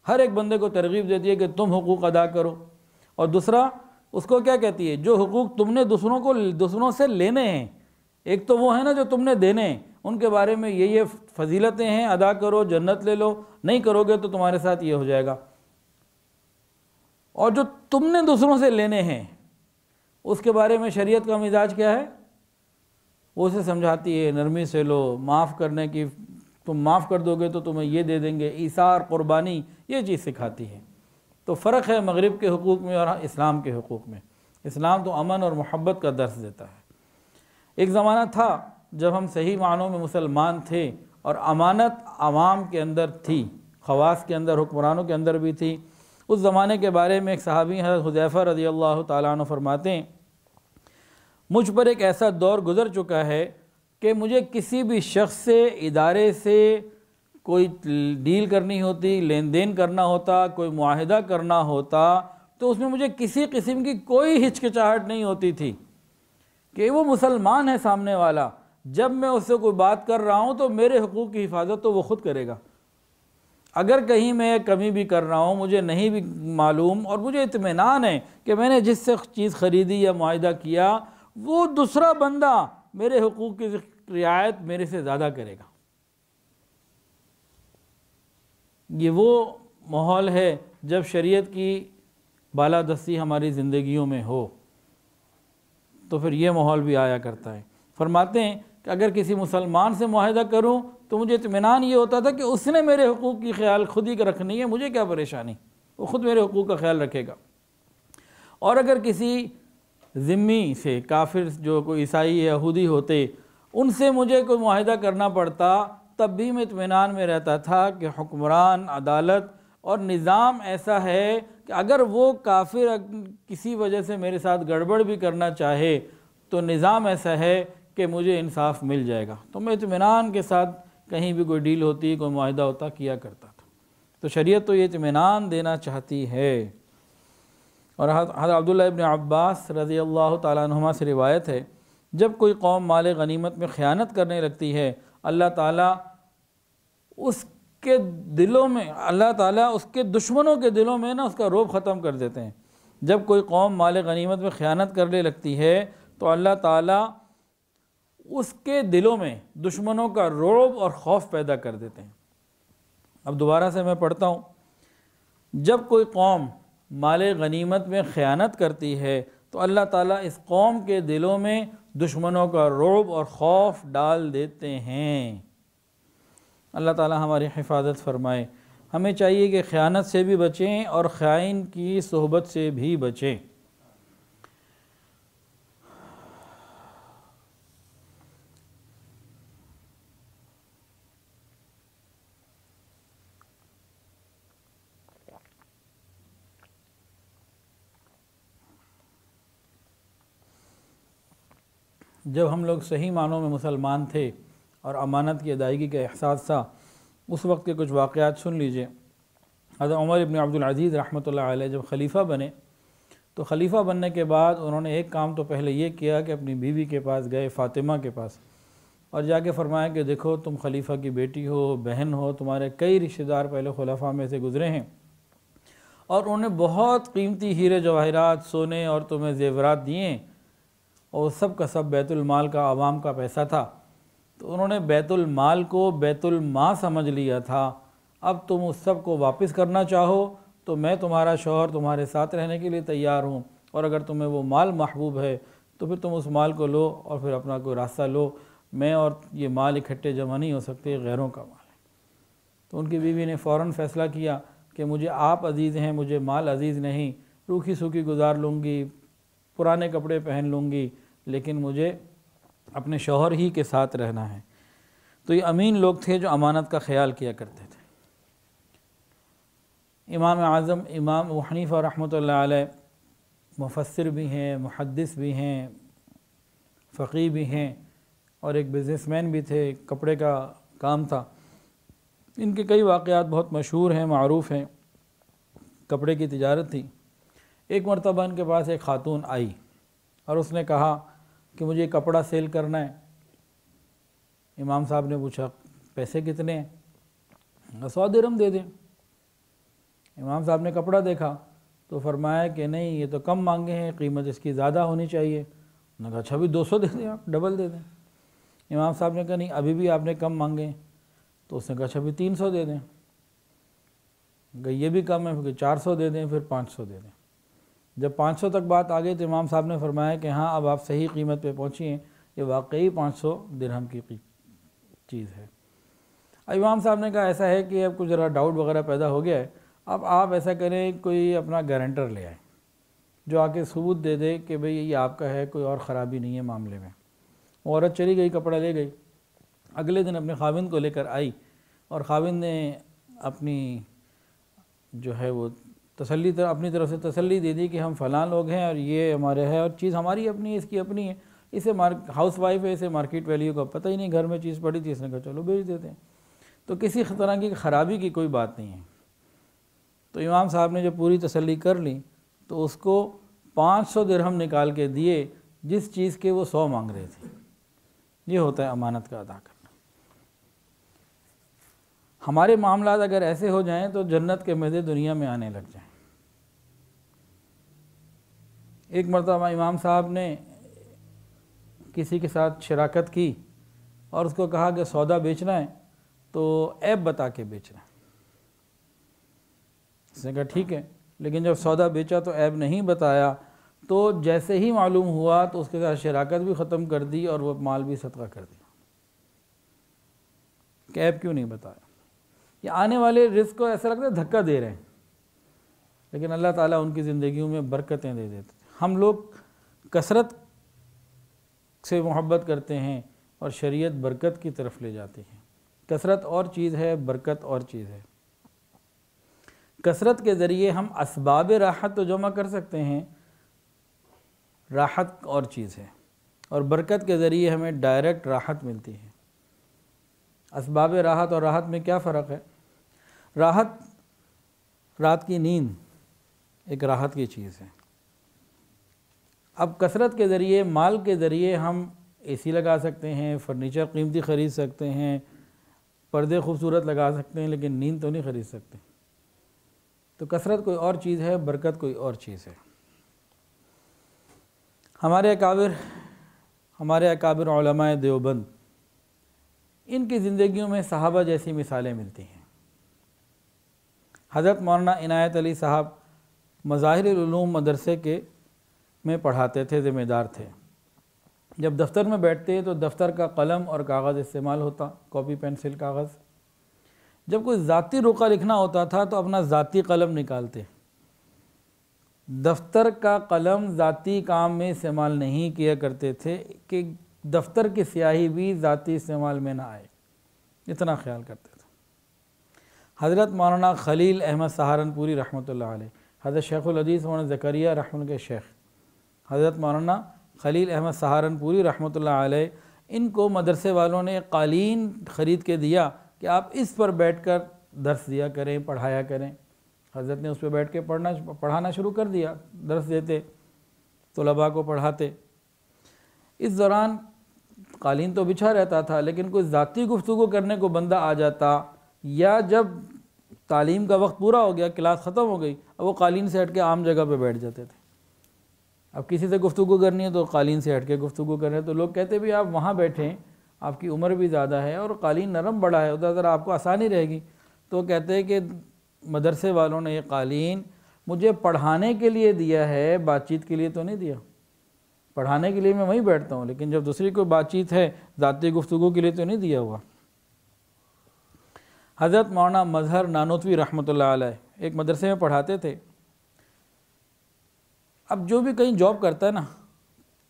ہر ایک بندے کو ترغیب دیتی ہے کہ تم حقوق ادا کرو۔ اور دوسرا اس کو کیا کہتی ہے، جو حقوق تم نے دوسروں سے لینے ہیں، ایک تو وہ ہے نا جو تم نے دینے ہیں، ان کے بارے میں یہ فضیلتیں ہیں، ادا کرو جنت لے لو، نہیں کرو گے تو تمہارے ساتھ یہ ہو جائے گا۔ اور جو تم نے دوسروں سے لینے ہیں، اس کے بارے میں شریعت کا مزاج کیا ہے، وہ اسے سمجھاتی ہے نرمی سے لو، معاف کرنے کی، تم معاف کر دو گے تو تمہیں یہ دے دیں گے، ایثار، قربانی، یہ چیز سکھاتی ہے۔ تو فرق ہے مغرب کے حقوق میں اور اسلام کے حقوق میں۔ اسلام تو امن اور محبت کا درس دیتا ہے۔ ایک زمانہ تھا جب ہم صحیح معنوں میں مسلمان تھے اور امانت عوام کے اندر تھی، خواص کے اندر، حکمرانوں کے اندر بھی تھی۔ اس زمانے کے بارے میں ایک صحابی حضرت حذیفہ رضی اللہ تعالیٰ عنہ فرماتے ہیں، مجھ پر ایک ایسا دور گزر چکا ہے کہ مجھے کسی بھی شخص سے، ادارے سے کوئی ڈیل کرنی ہوتی، لین دین کرنا ہوتا، کوئی معاہدہ کرنا ہوتا، تو اس میں مجھے کسی قسم کی کوئی ہچکچاہٹ نہیں ہوتی تھی کہ وہ مسلمان ہے سامنے والا، جب میں اس سے کوئی بات کر رہا ہوں تو میرے حقوق کی حفاظت تو وہ خود کرے گا۔ اگر کہیں میں کمی بھی کر رہا ہوں، مجھے نہیں بھی معلوم اور مجھے اطمینان ہے کہ میں نے جس سے چیز خریدی یا معاہدہ کیا، وہ دوسرا بندہ میرے حقوق کی رعایت میرے سے زیادہ کرے گا۔ یہ وہ ماحول ہے جب شریعت کی بالادستی ہماری زندگیوں میں ہو، تو پھر یہ ماحول بھی آیا کرتا ہے۔ فرماتے ہیں کہ اگر کسی مسلمان سے معاہدہ کروں تو مجھے اطمینان یہ ہوتا تھا کہ اس نے میرے حقوق کی خیال خود ہی رکھنی ہے، مجھے کیا پریشانی، وہ خود میرے حقوق کا خیال رکھے گا۔ اور اگر کسی ذمی سے، کافر جو کوئی عیسائی یا یہودی ہوتے، ان سے مجھے کوئی معاہدہ کرنا پڑتا، تب بھی میں اطمینان میں رہتا تھا کہ حکمران، عدالت اور نظام ایسا ہے کہ اگر وہ کافر کسی وجہ سے میرے ساتھ گڑبڑ بھی کرنا چاہے تو نظام ایسا ہے کہ مجھے انصاف مل جائے گا، تو میں اطمینان کے ساتھ کہیں بھی کوئی ڈیل ہوتی، کوئی معاہدہ ہوتا، کیا کرتا تھا۔ تو شریعت تو یہ اطمینان دینا چاہتی ہے۔ اور حضرت عبداللہ ابن عباس رضی اللہ تعالیٰ عنہما سے روایت ہے، جب کوئی قوم مال غنیمت میں خیانت کرنے لگتی ہے، اللہ تعالیٰ اس کے دلوں میں اللہ تعالیٰ اس کے دشمنوں کے دلوں میں نا اس کا رعب ختم کر دیتے ہیں۔ جب کوئی قوم مال غنیمت میں خیانت کرنے لگتی ہے تو اللہ تعالیٰ اس کے دلوں میں دشمنوں کا رعب اور خوف پیدا کر دیتے ہیں۔ اب دوبارہ سے میں پڑھتا ہوں، جب کوئی قوم مال غنیمت میں خیانت کرتی ہے تو اللہ تعالیٰ اس قوم کے دلوں میں دشمنوں کا رعب اور خوف ڈال دیتے ہیں۔ اللہ تعالیٰ ہماری حفاظت فرمائے۔ ہمیں چاہیے کہ خیانت سے بھی بچیں اور خائن کی صحبت سے بھی بچیں۔ جب ہم لوگ صحیح معنوں میں مسلمان تھے اور امانت کی ادائیگی کا احساس تھا، اس وقت کے کچھ واقعات سن لیجئے۔ حضرت عمر ابن عبدالعزیز رحمۃ اللہ علیہ جب خلیفہ بنے تو خلیفہ بننے کے بعد انہوں نے ایک کام تو پہلے یہ کیا کہ اپنی بیوی کے پاس گئے، فاطمہ کے پاس، اور جا کے فرمایا کہ دیکھو تم خلیفہ کی بیٹی ہو، بہن ہو، تمہارے کئی رشتہ دار پہلے خلفاء میں سے گزرے ہیں اور انہوں نے بہت قیمتی ہیرے جواہرات، سونے اور تمہیں زیورات دیے، اور سب کا سب بیت المال کا، عوام کا پیسہ تھا۔ تو انہوں نے بیت المال کو بیت الماء سمجھ لیا تھا۔ اب تم اس سب کو واپس کرنا چاہو تو میں تمہارا شوہر تمہارے ساتھ رہنے کے لیے تیار ہوں، اور اگر تمہیں وہ مال محبوب ہے تو پھر تم اس مال کو لو اور پھر اپنا کوئی راستہ لو، میں اور یہ مال اکٹھے جمع نہیں ہو سکتے، غیروں کا مال ہے۔ تو ان کی بیوی نے فوراً فیصلہ کیا کہ مجھے آپ عزیز ہیں، مجھے مال عزیز نہیں، روکھی سوکھی گزار لوں گی، پرانے کپڑے پہن لوں گی، لیکن مجھے اپنے شوہر ہی کے ساتھ رہنا ہے۔ تو یہ امین لوگ تھے جو امانت کا خیال کیا کرتے تھے۔ امام اعظم امام ابو حنیفہ رحمۃ اللہ علیہ مفسر بھی ہیں، محدث بھی ہیں، فقیہ بھی ہیں، اور ایک بزنس مین بھی تھے، کپڑے کا کام تھا۔ ان کے کئی واقعات بہت مشہور ہیں، معروف ہیں۔ کپڑے کی تجارت تھی۔ ایک مرتبہ ان کے پاس ایک خاتون آئی اور اس نے کہا کہ مجھے کپڑا سیل کرنا ہے۔ امام صاحب نے پوچھا پیسے کتنے ہیں؟ 100 درہم دے دیں۔ امام صاحب نے کپڑا دیکھا تو فرمایا کہ نہیں، یہ تو کم مانگے ہیں، قیمت اس کی زیادہ ہونی چاہیے۔ انہوں نے کہا اچھا بھی 200 دے دیں، آپ ڈبل دے دیں۔ امام صاحب نے کہا نہیں، ابھی بھی آپ نے کم مانگے ہیں۔ تو اس نے کہا اچھا بھی 300 دے دیں۔ کہ یہ بھی کم ہے، پھر 400 دے دیں، پھر 500 دے دیں۔ جب 500 تک بات آ گئی تو امام صاحب نے فرمایا کہ ہاں اب آپ صحیح قیمت پہ پہنچی ہیں، یہ واقعی 500 درہم کی چیز ہے۔ امام صاحب نے کہا ایسا ہے کہ اب کچھ ذرا ڈاؤٹ وغیرہ پیدا ہو گیا ہے، اب آپ ایسا کریں کوئی اپنا گارنٹر لے آئیں جو آ کے ثبوت دے دے کہ بھئی یہ آپ کا ہے، کوئی اور خرابی نہیں ہے معاملے میں۔ وہ عورت چلی گئی، کپڑا لے گئی۔ اگلے دن اپنے خاوند کو لے کر آئی اور خاوند نے اپنی جو ہے وہ اپنی طرف سے تسلی دے دی کہ ہم فلاں لوگ ہیں اور یہ ہمارے ہے، اور چیز ہماری اپنی ہے، اس کی اپنی ہے، اسے ہاؤس وائف ہے، اسے مارکیٹ ویلیو کا پتہ ہی نہیں، گھر میں چیز پڑی تھی، اس نے کہا چلو بیچ دیتے ہیں۔ تو کسی طرح کی خرابی کی کوئی بات نہیں ہے۔ تو امام صاحب نے جب پوری تسلی کر لی تو اس کو 500 درہم نکال کے دیے، جس چیز کے وہ 100 مانگ رہے تھے۔ یہ ہوتا ہے امانت کا ادا کرنا۔ ہمارے معاملات اگر ایسے ہو جائیں تو جنت کے مزے دنیا میں آنے لگ جائیں۔ ایک مرتبہ امام صاحب نے کسی کے ساتھ شراکت کی اور اس کو کہا کہ سودا بیچنا ہے تو عیب بتا کے بیچنا ہے۔ اس نے کہا ٹھیک ہے، لیکن جب سودا بیچا تو عیب نہیں بتایا، تو جیسے ہی معلوم ہوا تو اس کے ساتھ شراکت بھی ختم کر دی اور وہ مال بھی صدقہ کر دیا کہ عیب کیوں نہیں بتایا۔ یہ آنے والے رزق کو ایسا لگتا ہے دھکا دے رہے ہیں، لیکن اللہ تعالیٰ ان کی زندگیوں میں برکتیں دے دیتے ہیں۔ ہم لوگ کثرت سے محبت کرتے ہیں اور شریعت برکت کی طرف لے جاتی ہے۔ کثرت اور چیز ہے، برکت اور چیز ہے۔ کثرت کے ذریعے ہم اسباب راحت تو جمع کر سکتے ہیں، راحت اور چیز ہے، اور برکت کے ذریعے ہمیں ڈائریکٹ راحت ملتی ہے۔ اسباب راحت اور راحت میں کیا فرق ہے؟ راحت رات کی نیند ایک راحت کی چیز ہے۔ اب کثرت کے ذریعے، مال کے ذریعے ہم اے سی لگا سکتے ہیں، فرنیچر قیمتی خرید سکتے ہیں، پردے خوبصورت لگا سکتے ہیں لیکن نیند تو نہیں خرید سکتے۔ تو کثرت کوئی اور چیز ہے، برکت کوئی اور چیز ہے۔ ہمارے اکابر علماء دیوبند، ان کی زندگیوں میں صحابہ جیسی مثالیں ملتی ہیں۔ حضرت مولانا عنایت علی صاحب مظاہر العلوم مدرسے میں پڑھاتے تھے، ذمہ دار تھے۔ جب دفتر میں بیٹھتے تو دفتر کا قلم اور کاغذ استعمال ہوتا، کاپی پینسل کاغذ۔ جب کوئی ذاتی رقعہ لکھنا ہوتا تھا تو اپنا ذاتی قلم نکالتے۔ دفتر کا قلم ذاتی کام میں استعمال نہیں کیا کرتے تھے کہ دفتر کی سیاہی بھی ذاتی استعمال میں نہ آئے، اتنا خیال کرتے تھے۔ حضرت مولانا خلیل احمد سہارنپوری رحمۃ اللہ علیہ، حضرت شیخ الحدیث مولانا زکریا رحمۃ اللہ کے شیخ حضرت مولانا خلیل احمد سہارنپوری رحمۃ اللہ علیہ، ان کو مدرسے والوں نے ایک قالین خرید کے دیا کہ آپ اس پر بیٹھ کر درس دیا کریں، پڑھایا کریں۔ حضرت نے اس پہ بیٹھ کے پڑھانا شروع کر دیا، درس دیتے، طلباء کو پڑھاتے۔ اس دوران قالین تو بچھا رہتا تھا، لیکن کوئی ذاتی گفتگو کرنے کو بندہ آ جاتا، یا جب تعلیم کا وقت پورا ہو گیا، کلاس ختم ہو گئی، اب وہ قالین سے ہٹ کے عام جگہ پہ بیٹھ جاتے تھے۔ اب کسی سے گفتگو کرنی ہے تو قالین سے ہٹ کے گفتگو کر رہے ہیں، تو لوگ کہتے بھی آپ وہاں بیٹھیں، آپ کی عمر بھی زیادہ ہے اور قالین نرم بڑا ہے، ادھر آپ کو آسانی رہے گی۔ تو کہتے ہیں کہ مدرسے والوں نے یہ قالین مجھے پڑھانے کے لیے دیا ہے، بات چیت کے لیے تو نہیں دیا۔ پڑھانے کے لیے میں وہیں بیٹھتا ہوں، لیکن جب دوسری کوئی بات چیت ہے، ذاتی گفتگو کے لیے تو نہیں دیا ہوا۔ حضرت مولانا مظہر نانوتوی رحمۃ اللہ علیہ ایک مدرسے میں پڑھاتے تھے۔ اب جو بھی کہیں جاب کرتا ہے نا،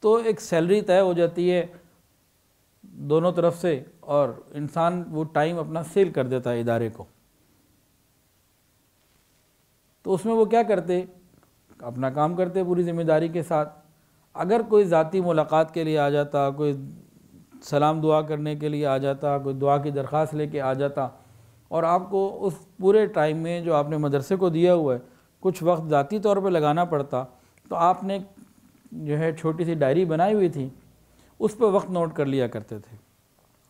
تو ایک سیلری طے ہو جاتی ہے دونوں طرف سے، اور انسان وہ ٹائم اپنا سیل کر دیتا ہے ادارے کو۔ تو اس میں وہ کیا کرتے، اپنا کام کرتے پوری ذمہ داری کے ساتھ۔ اگر کوئی ذاتی ملاقات کے لیے آ جاتا، کوئی سلام دعا کرنے کے لیے آ جاتا، کوئی دعا کی درخواست لے کے آ جاتا، اور آپ کو اس پورے ٹائم میں جو آپ نے مدرسے کو دیا ہوا ہے کچھ وقت ذاتی طور پہ لگانا پڑتا، تو آپ نے جو ہے چھوٹی سی ڈائری بنائی ہوئی تھی، اس پہ وقت نوٹ کر لیا کرتے تھے۔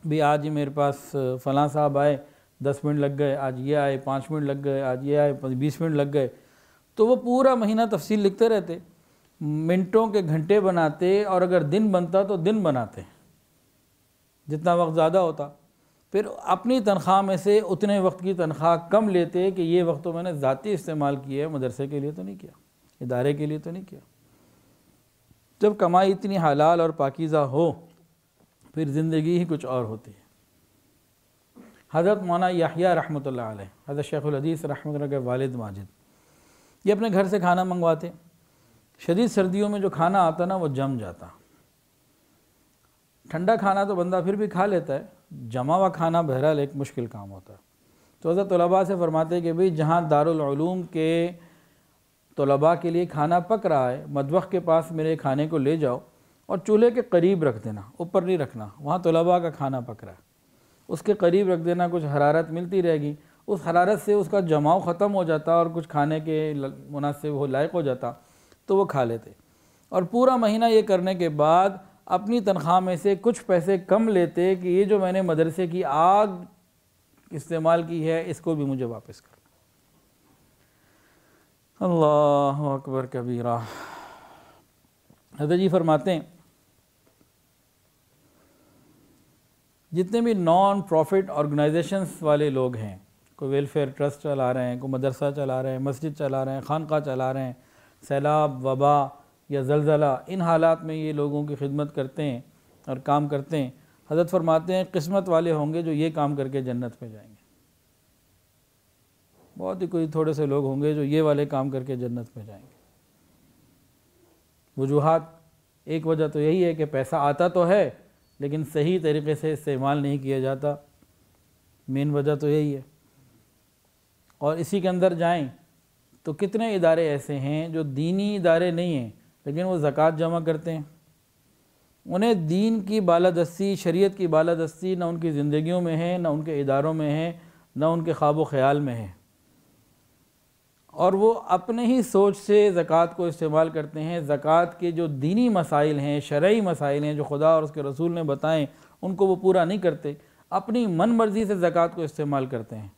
بھی آج ہی میرے پاس فلاں صاحب آئے، 10 منٹ لگ گئے، آج یہ آئے 5 منٹ لگ گئے، آج یہ آئے 20 منٹ لگ گئے۔ تو وہ پورا مہینہ تفصیل لکھتے رہتے، منٹوں کے گھنٹے بناتے، اور اگر دن بنتا تو دن بناتے، جتنا وقت زیادہ ہوتا۔ پھر اپنی تنخواہ میں سے اتنے وقت کی تنخواہ کم لیتے کہ یہ وقت تو میں نے ذاتی استعمال کیا ہے، مدرسے کے لیے تو نہیں کیا، ادارے کے لیے تو نہیں کیا۔ جب کمائی اتنی حلال اور پاکیزہ ہو، پھر زندگی ہی کچھ اور ہوتی ہے۔ حضرت مولانا یحییٰ رحمۃ اللہ علیہ، حضرت شیخ الحدیث رحمۃ اللہ کے والد ماجد، یہ اپنے گھر سے کھانا منگواتے۔ شدید سردیوں میں جو کھانا آتا نا وہ جم جاتا۔ ٹھنڈا کھانا تو بندہ پھر بھی کھا لیتا ہے، جمع ہوا کھانا بہرحال ایک مشکل کام ہوتا ہے۔ تو حضرت طلباء سے فرماتے کہ بھئی جہاں دارالعلوم کے طلباء کے لیے کھانا پک رہا ہے، مطبخ کے پاس میرے کھانے کو لے جاؤ اور چولہے کے قریب رکھ دینا، اوپر نہیں رکھنا، وہاں طلباء کا کھانا پک رہا ہے، اس کے قریب رکھ دینا، کچھ حرارت ملتی رہے گی، اس حرارت سے اس کا جماؤ ختم ہو جاتا اور کچھ کھانے کے مناسب ہو لائق ہو جاتا تو وہ کھا لیتے۔ اور پورا مہینہ یہ کرنے کے بعد اپنی تنخواہ میں سے کچھ پیسے کم لیتے کہ یہ جو میں نے مدرسے کی آگ استعمال کی ہے اس کو بھی مجھے واپس کرنا۔ اللہ اکبر کبیرہ۔ حضرت جی فرماتے ہیں جتنے بھی نان پروفٹ آرگنائزیشنز والے لوگ ہیں، کوئی ویلفیئر ٹرسٹ چلا رہے ہیں، کوئی مدرسہ چلا رہے ہیں، مسجد چلا رہے ہیں، خانقاہ چلا رہے ہیں، سیلاب، وبا یا زلزلہ، ان حالات میں یہ لوگوں کی خدمت کرتے ہیں اور کام کرتے ہیں۔ حضرت فرماتے ہیں قسمت والے ہوں گے جو یہ کام کر کے جنت میں جائیں گے۔ بہت ہی کوئی تھوڑے سے لوگ ہوں گے جو یہ والے کام کر کے جنت میں جائیں گے۔ وجوہات، ایک وجہ تو یہی ہے کہ پیسہ آتا تو ہے لیکن صحیح طریقے سے استعمال نہیں کیا جاتا، مین وجہ تو یہی ہے۔ اور اسی کے اندر جائیں تو کتنے ادارے ایسے ہیں جو دینی ادارے نہیں ہیں لیکن وہ زکوٰۃ جمع کرتے ہیں، انہیں دین کی بالادستی، شریعت کی بالادستی نہ ان کی زندگیوں میں ہے، نہ ان کے اداروں میں ہے، نہ ان کے خواب و خیال میں ہے، اور وہ اپنے ہی سوچ سے زکوٰۃ کو استعمال کرتے ہیں۔ زکوٰۃ کے جو دینی مسائل ہیں، شرعی مسائل ہیں جو خدا اور اس کے رسول نے بتائیں، ان کو وہ پورا نہیں کرتے۔ اپنی من مرضی سے زکوٰۃ کو استعمال کرتے ہیں،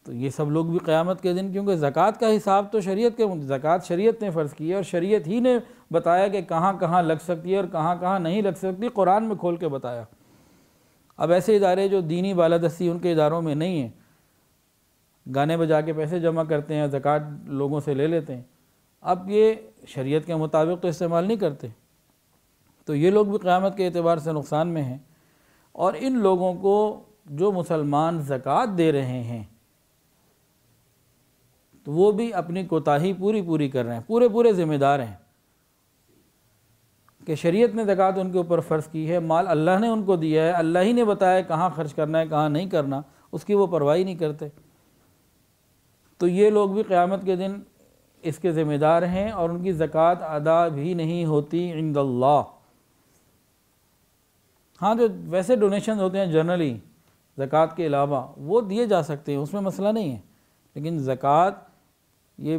تو یہ سب لوگ بھی قیامت کے دن، کیونکہ زکوٰۃ کا حساب تو زکوٰۃ شریعت نے فرض کی ہے، اور شریعت ہی نے بتایا کہ کہاں کہاں لگ سکتی ہے اور کہاں کہاں نہیں لگ سکتی، قرآن میں کھول کے بتایا۔ اب ایسے ادارے جو دینی بالادستی ان کے اداروں میں نہیں ہیں، گانے بجا کے پیسے جمع کرتے ہیں، زکوٰۃ لوگوں سے لے لیتے ہیں، اب یہ شریعت کے مطابق تو استعمال نہیں کرتے، تو یہ لوگ بھی قیامت کے اعتبار سے نقصان میں ہیں۔ اور ان لوگوں کو جو مسلمان زکوٰۃ دے رہے ہیں تو وہ بھی اپنی کوتاہی پوری کر رہے ہیں، پورے ذمہ دار ہیں کہ شریعت نے زکوٰۃ ان کے اوپر فرض کی ہے، مال اللہ نے ان کو دیا ہے، اللہ ہی نے بتایا کہاں خرچ کرنا ہے کہاں نہیں کرنا، اس کی وہ پرواہ نہیں کرتے، تو یہ لوگ بھی قیامت کے دن اس کے ذمہ دار ہیں، اور ان کی زکوٰۃ ادا بھی نہیں ہوتی عند اللہ۔ ہاں جو ویسے ڈونیشن ہوتے ہیں جنرلی زکوٰۃ کے علاوہ وہ دیے جا سکتے ہیں، اس میں مسئلہ نہیں ہے، لیکن زکوٰۃ یہ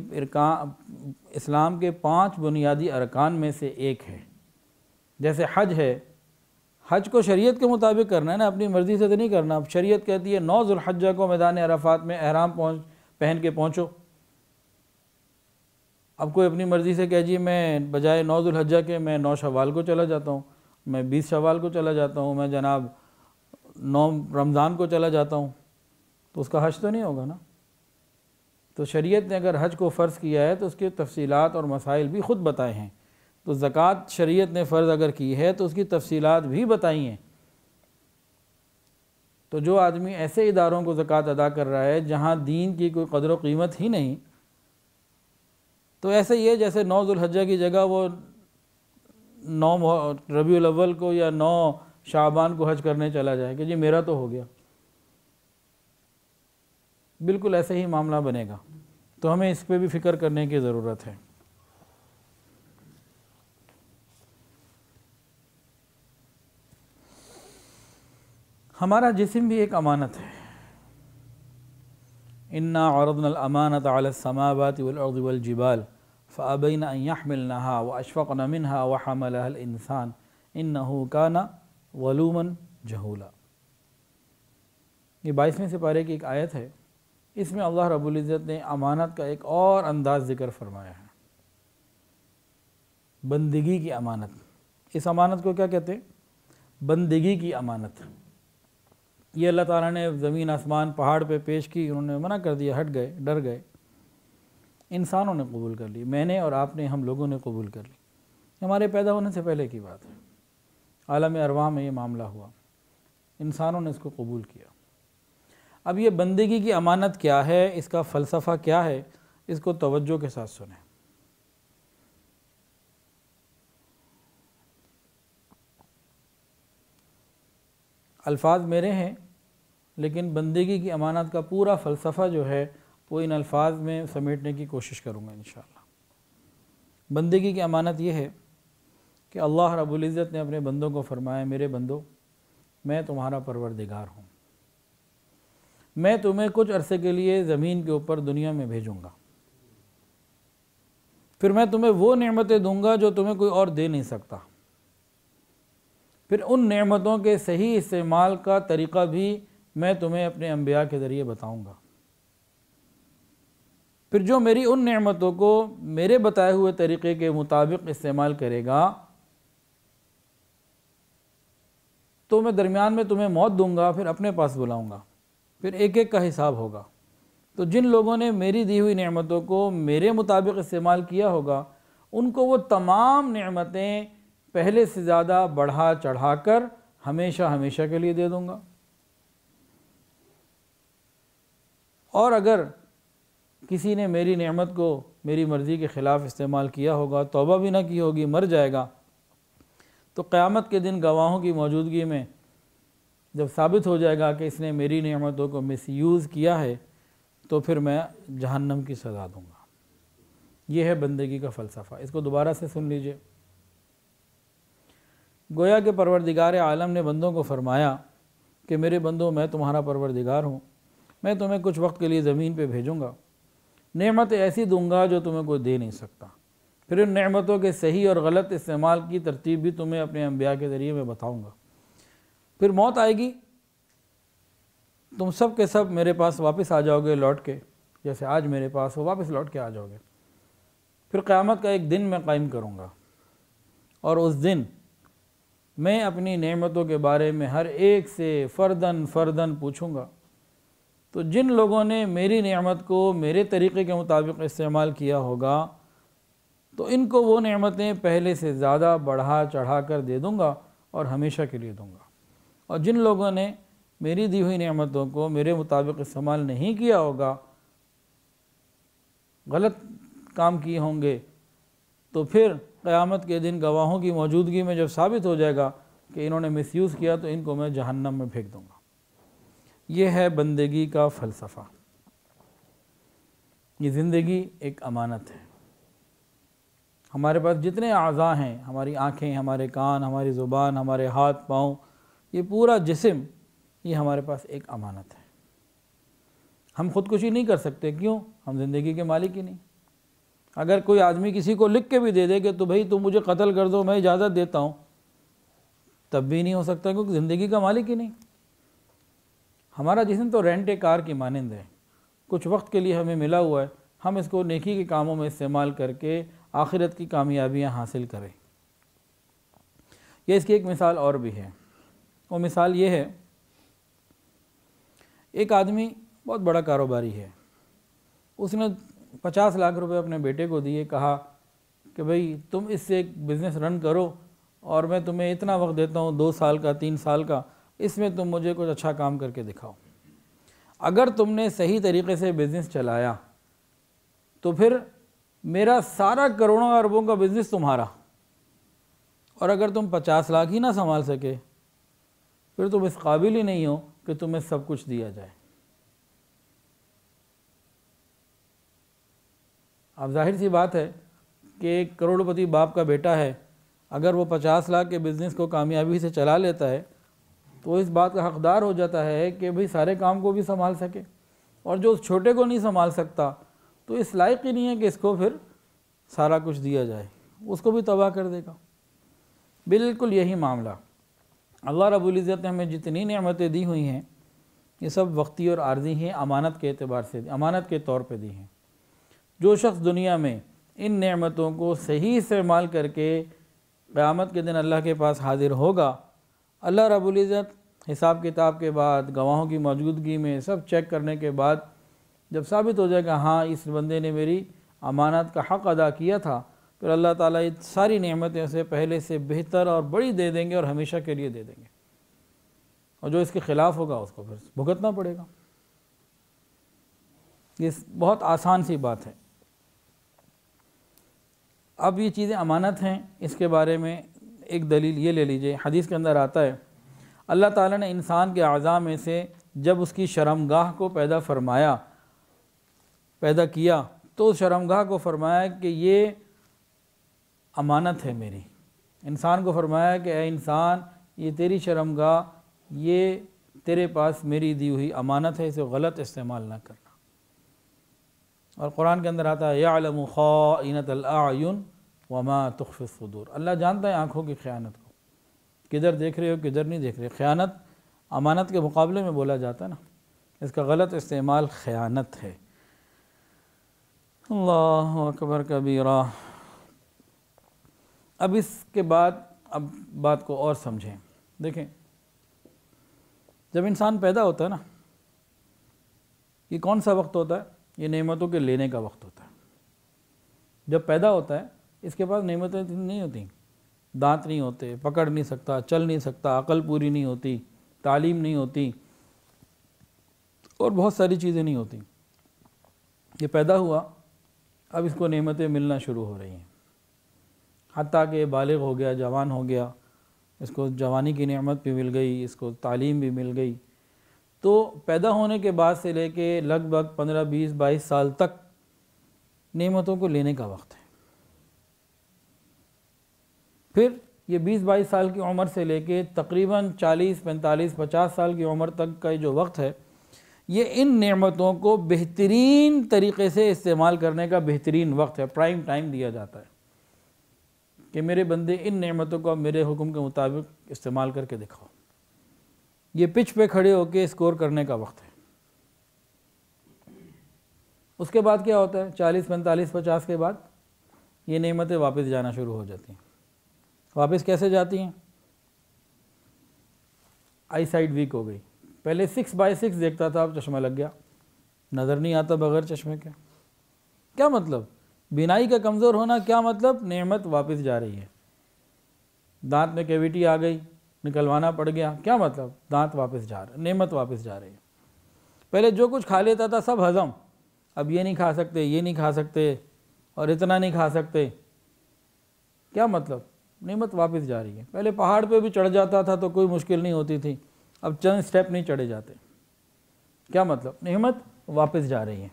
اسلام کے 5 بنیادی ارکان میں سے ایک ہے۔ جیسے حج ہے، حج کو شریعت کے مطابق کرنا ہے نا، اپنی مرضی سے تو نہیں کرنا۔ شریعت کہتی ہے 9 ذو الحجہ کو میدان عرفات میں احرام پہن کے پہنچو۔ اب کوئی اپنی مرضی سے کہہ جی میں بجائے 9 ذو الحجہ کے میں 9 شوال کو چلا جاتا ہوں، میں 20 شوال کو چلا جاتا ہوں، میں جناب 9 رمضان کو چلا جاتا ہوں، تو اس کا حج تو نہیں ہوگا نا۔ تو شریعت نے اگر حج کو فرض کیا ہے تو اس کی تفصیلات اور مسائل بھی خود بتائے ہیں، تو زکوٰۃ شریعت نے فرض اگر کی ہے تو اس کی تفصیلات بھی بتائی ہیں۔ تو جو آدمی ایسے اداروں کو زکوٰۃ ادا کر رہا ہے جہاں دین کی کوئی قدر و قیمت ہی نہیں، تو ایسے ہی ہے جیسے 9 ذو الحجہ کی جگہ وہ 9 ربیع الاول کو یا 9 شعبان کو حج کرنے چلا جائے کہ جی میرا تو ہو گیا، بالکل ایسے ہی معاملہ بنے گا۔ تو ہمیں اس پہ بھی فکر کرنے کی ضرورت ہے۔ ہمارا جسم بھی ایک امانت ہے۔ انا عرضنا الامانۃ علی السماوات والارض والجبال فابین ان یحملنها واشفقن منها وحملها الانسان انه کان ظلوما جہولا۔ یہ 22ویں سپارے کی ایک آیت ہے، اس میں اللہ رب العزت نے امانت کا ایک اور انداز ذکر فرمایا ہے، بندگی کی امانت۔ اس امانت کو کیا کہتے ہیں؟ بندگی کی امانت۔ یہ اللہ تعالیٰ نے زمین آسمان پہاڑ پہ پیش کی، انہوں نے منع کر دیا، ہٹ گئے، ڈر گئے، انسانوں نے قبول کر لی، میں نے اور آپ نے، ہم لوگوں نے قبول کر لی، ہمارے پیدا ہونے سے پہلے کی بات ہے۔ عالم ارواح میں یہ معاملہ ہوا، انسانوں نے اس کو قبول کیا۔ اب یہ بندگی کی امانت کیا ہے، اس کا فلسفہ کیا ہے، اس کو توجہ کے ساتھ سنیں۔ الفاظ میرے ہیں، لیکن بندگی کی امانت کا پورا فلسفہ جو ہے وہ ان الفاظ میں سمیٹنے کی کوشش کروں گا انشاءاللہ۔ بندگی کی امانت یہ ہے کہ اللہ رب العزت نے اپنے بندوں کو فرمایا، میرے بندو میں تمہارا پروردگار ہوں، میں تمہیں کچھ عرصے کے لیے زمین کے اوپر دنیا میں بھیجوں گا، پھر میں تمہیں وہ نعمتیں دوں گا جو تمہیں کوئی اور دے نہیں سکتا، پھر ان نعمتوں کے صحیح استعمال کا طریقہ بھی میں تمہیں اپنے انبیاء کے ذریعے بتاؤں گا، پھر جو میری ان نعمتوں کو میرے بتائے ہوئے طریقے کے مطابق استعمال کرے گا تو میں درمیان میں تمہیں موت دوں گا، پھر اپنے پاس بلاؤں گا، پھر ایک ایک کا حساب ہوگا۔ تو جن لوگوں نے میری دی ہوئی نعمتوں کو میرے مطابق استعمال کیا ہوگا، ان کو وہ تمام نعمتیں پہلے سے زیادہ بڑھا چڑھا کر ہمیشہ ہمیشہ کے لیے دے دوں گا، اور اگر کسی نے میری نعمت کو میری مرضی کے خلاف استعمال کیا ہوگا، توبہ بھی نہ کی ہوگی، مر جائے گا، تو قیامت کے دن گواہوں کی موجودگی میں جب ثابت ہو جائے گا کہ اس نے میری نعمتوں کو مس یوز کیا ہے، تو پھر میں جہنم کی سزا دوں گا۔ یہ ہے بندگی کا فلسفہ۔ اس کو دوبارہ سے سن لیجئے۔ گویا کہ پروردگار عالم نے بندوں کو فرمایا کہ میرے بندوں میں تمہارا پروردگار ہوں، میں تمہیں کچھ وقت کے لیے زمین پہ بھیجوں گا، نعمت ایسی دوں گا جو تمہیں کوئی دے نہیں سکتا، پھر ان نعمتوں کے صحیح اور غلط استعمال کی ترتیب بھی تمہیں اپنے انبیاء کے ذریعے میں بتاؤں گا۔ پھر موت آئے گی، تم سب کے سب میرے پاس واپس آ جاؤ گے لوٹ کے، جیسے آج میرے پاس ہو واپس لوٹ کے آ جاؤ گے۔ پھر قیامت کا ایک دن میں قائم کروں گا، اور اس دن میں اپنی نعمتوں کے بارے میں ہر ایک سے فردن فردن پوچھوں گا۔ تو جن لوگوں نے میری نعمت کو میرے طریقے کے مطابق استعمال کیا ہوگا تو ان کو وہ نعمتیں پہلے سے زیادہ بڑھا چڑھا کر دے دوں گا اور ہمیشہ کے لیے دوں گا، اور جن لوگوں نے میری دی ہوئی نعمتوں کو میرے مطابق استعمال نہیں کیا ہوگا، غلط کام کیے ہوں گے، تو پھر قیامت کے دن گواہوں کی موجودگی میں جب ثابت ہو جائے گا کہ انہوں نے مس یوز کیا تو ان کو میں جہنم میں پھینک دوں گا۔ یہ ہے بندگی کا فلسفہ۔ یہ زندگی ایک امانت ہے۔ ہمارے پاس جتنے اعضاء ہیں، ہماری آنکھیں، ہمارے کان، ہماری زبان، ہمارے ہاتھ پاؤں، یہ پورا جسم، یہ ہمارے پاس ایک امانت ہے۔ ہم خودکشی نہیں کر سکتے، کیوں؟ ہم زندگی کے مالک ہی نہیں۔ اگر کوئی آدمی کسی کو لکھ کے بھی دے دے کہ تو بھائی تم مجھے قتل کر دو، میں اجازت دیتا ہوں، تب بھی نہیں ہو سکتا، کیونکہ زندگی کا مالک ہی نہیں۔ ہمارا جسم تو رینٹ کار کی مانند ہے، کچھ وقت کے لیے ہمیں ملا ہوا ہے، ہم اس کو نیکی کے کاموں میں استعمال کر کے آخرت کی کامیابیاں حاصل کریں۔ یہ اس کی ایک مثال اور بھی ہے۔ وہ مثال یہ ہے، ایک آدمی بہت بڑا کاروباری ہے، اس نے 50 لاکھ روپے اپنے بیٹے کو دیے، کہا کہ بھئی تم اس سے ایک بزنس رن کرو اور میں تمہیں اتنا وقت دیتا ہوں، 2 سال کا 3 سال کا، اس میں تم مجھے کچھ اچھا کام کر کے دکھاؤ۔ اگر تم نے صحیح طریقے سے بزنس چلایا تو پھر میرا سارا کروڑوں اربوں کا بزنس تمہارا، اور اگر تم 50 لاکھ ہی نہ سنبھال سکے پھر تم اس قابل ہی نہیں ہو کہ تمہیں سب کچھ دیا جائے۔ اب ظاہر سی بات ہے کہ ایک کروڑپتی باپ کا بیٹا ہے، اگر وہ 50 لاکھ کے بزنس کو کامیابی سے چلا لیتا ہے تو وہ اس بات کا حقدار ہو جاتا ہے کہ بھئی سارے کام کو بھی سنبھال سکے، اور جو اس چھوٹے کو نہیں سنبھال سکتا تو اس لائق ہی نہیں ہے کہ اس کو پھر سارا کچھ دیا جائے، اس کو بھی تباہ کر دے گا۔ بالکل یہی معاملہ، اللہ رب العزت نے ہمیں جتنی نعمتیں دی ہوئی ہیں یہ سب وقتی اور عارضی ہیں، امانت کے اعتبار سے، امانت کے طور پہ دی ہیں۔ جو شخص دنیا میں ان نعمتوں کو صحیح استعمال کر کے قیامت کے دن اللہ کے پاس حاضر ہوگا، اللہ رب العزت حساب کتاب کے بعد، گواہوں کی موجودگی میں، سب چیک کرنے کے بعد جب ثابت ہو جائے گا ہاں اس بندے نے میری امانت کا حق ادا کیا تھا، پھر اللہ تعالیٰ یہ ساری نعمتیں اسے پہلے سے بہتر اور بڑی دے دیں گے اور ہمیشہ کے لیے دے دیں گے، اور جو اس کے خلاف ہوگا اس کو پھر بھگتنا پڑے گا۔ یہ بہت آسان سی بات ہے۔ اب یہ چیزیں امانت ہیں، اس کے بارے میں ایک دلیل یہ لے لیجئے، حدیث کے اندر آتا ہے اللہ تعالیٰ نے انسان کے اعضاء میں سے جب اس کی شرمگاہ کو پیدا کیا تو اس شرمگاہ کو فرمایا کہ یہ امانت ہے میری۔ انسان کو فرمایا کہ اے انسان، یہ تیری شرمگاہ، یہ تیرے پاس میری دی ہوئی امانت ہے، اسے غلط استعمال نہ کرنا۔ اور قرآن کے اندر آتا ہے یعلم خائنۃ الاعین وما تخفی الصدور، اللہ جانتا ہے آنکھوں کی خیانت کو، کدھر دیکھ رہے ہو کدھر نہیں دیکھ رہے۔ خیانت امانت کے مقابلے میں بولا جاتا ہے نا، اس کا غلط استعمال خیانت ہے۔ اللہ اکبر کبیرہ۔ اب اس کے بعد اب بات کو اور سمجھیں۔ دیکھیں، جب انسان پیدا ہوتا ہے نا، یہ کون سا وقت ہوتا ہے؟ یہ نعمتوں کے لینے کا وقت ہوتا ہے۔ جب پیدا ہوتا ہے اس کے پاس نعمتیں نہیں ہوتی، دانت نہیں ہوتے، پکڑ نہیں سکتا، چل نہیں سکتا، عقل پوری نہیں ہوتی، تعلیم نہیں ہوتی، اور بہت ساری چیزیں نہیں ہوتی۔ یہ پیدا ہوا، اب اس کو نعمتیں ملنا شروع ہو رہی ہیں، حتیٰ کہ بالغ ہو گیا، جوان ہو گیا، اس کو جوانی کی نعمت بھی مل گئی، اس کو تعلیم بھی مل گئی۔ تو پیدا ہونے کے بعد سے لے کے لگ بھگ 15 20 22 سال تک نعمتوں کو لینے کا وقت ہے۔ پھر یہ 20 22 سال کی عمر سے لے کے تقریباً 40 45 50 سال کی عمر تک کا جو وقت ہے، یہ ان نعمتوں کو بہترین طریقے سے استعمال کرنے کا بہترین وقت ہے، پرائم ٹائم دیا جاتا ہے۔ کہ میرے بندے ان نعمتوں کو اب میرے حکم کے مطابق استعمال کر کے دکھاؤ۔ یہ پچ پہ کھڑے ہو کے اسکور کرنے کا وقت ہے۔ اس کے بعد کیا ہوتا ہے؟ 40 45 50 کے بعد یہ نعمتیں واپس جانا شروع ہو جاتی ہیں۔ واپس کیسے جاتی ہیں؟ آئی سائٹ ویک ہو گئی، پہلے 6/6 دیکھتا تھا، اب چشمہ لگ گیا، نظر نہیں آتا بغیر چشمے کے۔ کیا مطلب؟ بینائی کا کمزور ہونا، کیا مطلب؟ نعمت واپس جا رہی ہے۔ دانت میں کیویٹی آ گئی، نکلوانا پڑ گیا، کیا مطلب؟ دانت واپس جا رہا ہے، نعمت واپس جا رہی ہے۔ پہلے جو کچھ کھا لیتا تھا سب ہضم، اب یہ نہیں کھا سکتے، یہ نہیں کھا سکتے، اور اتنا نہیں کھا سکتے، کیا مطلب؟ نعمت واپس جا رہی ہے۔ پہلے پہاڑ پہ بھی چڑھ جاتا تھا تو کوئی مشکل نہیں ہوتی تھی، اب چند سٹیپ نہیں چڑھے جاتے، کیا مطلب؟ نعمت واپس جا رہی ہے۔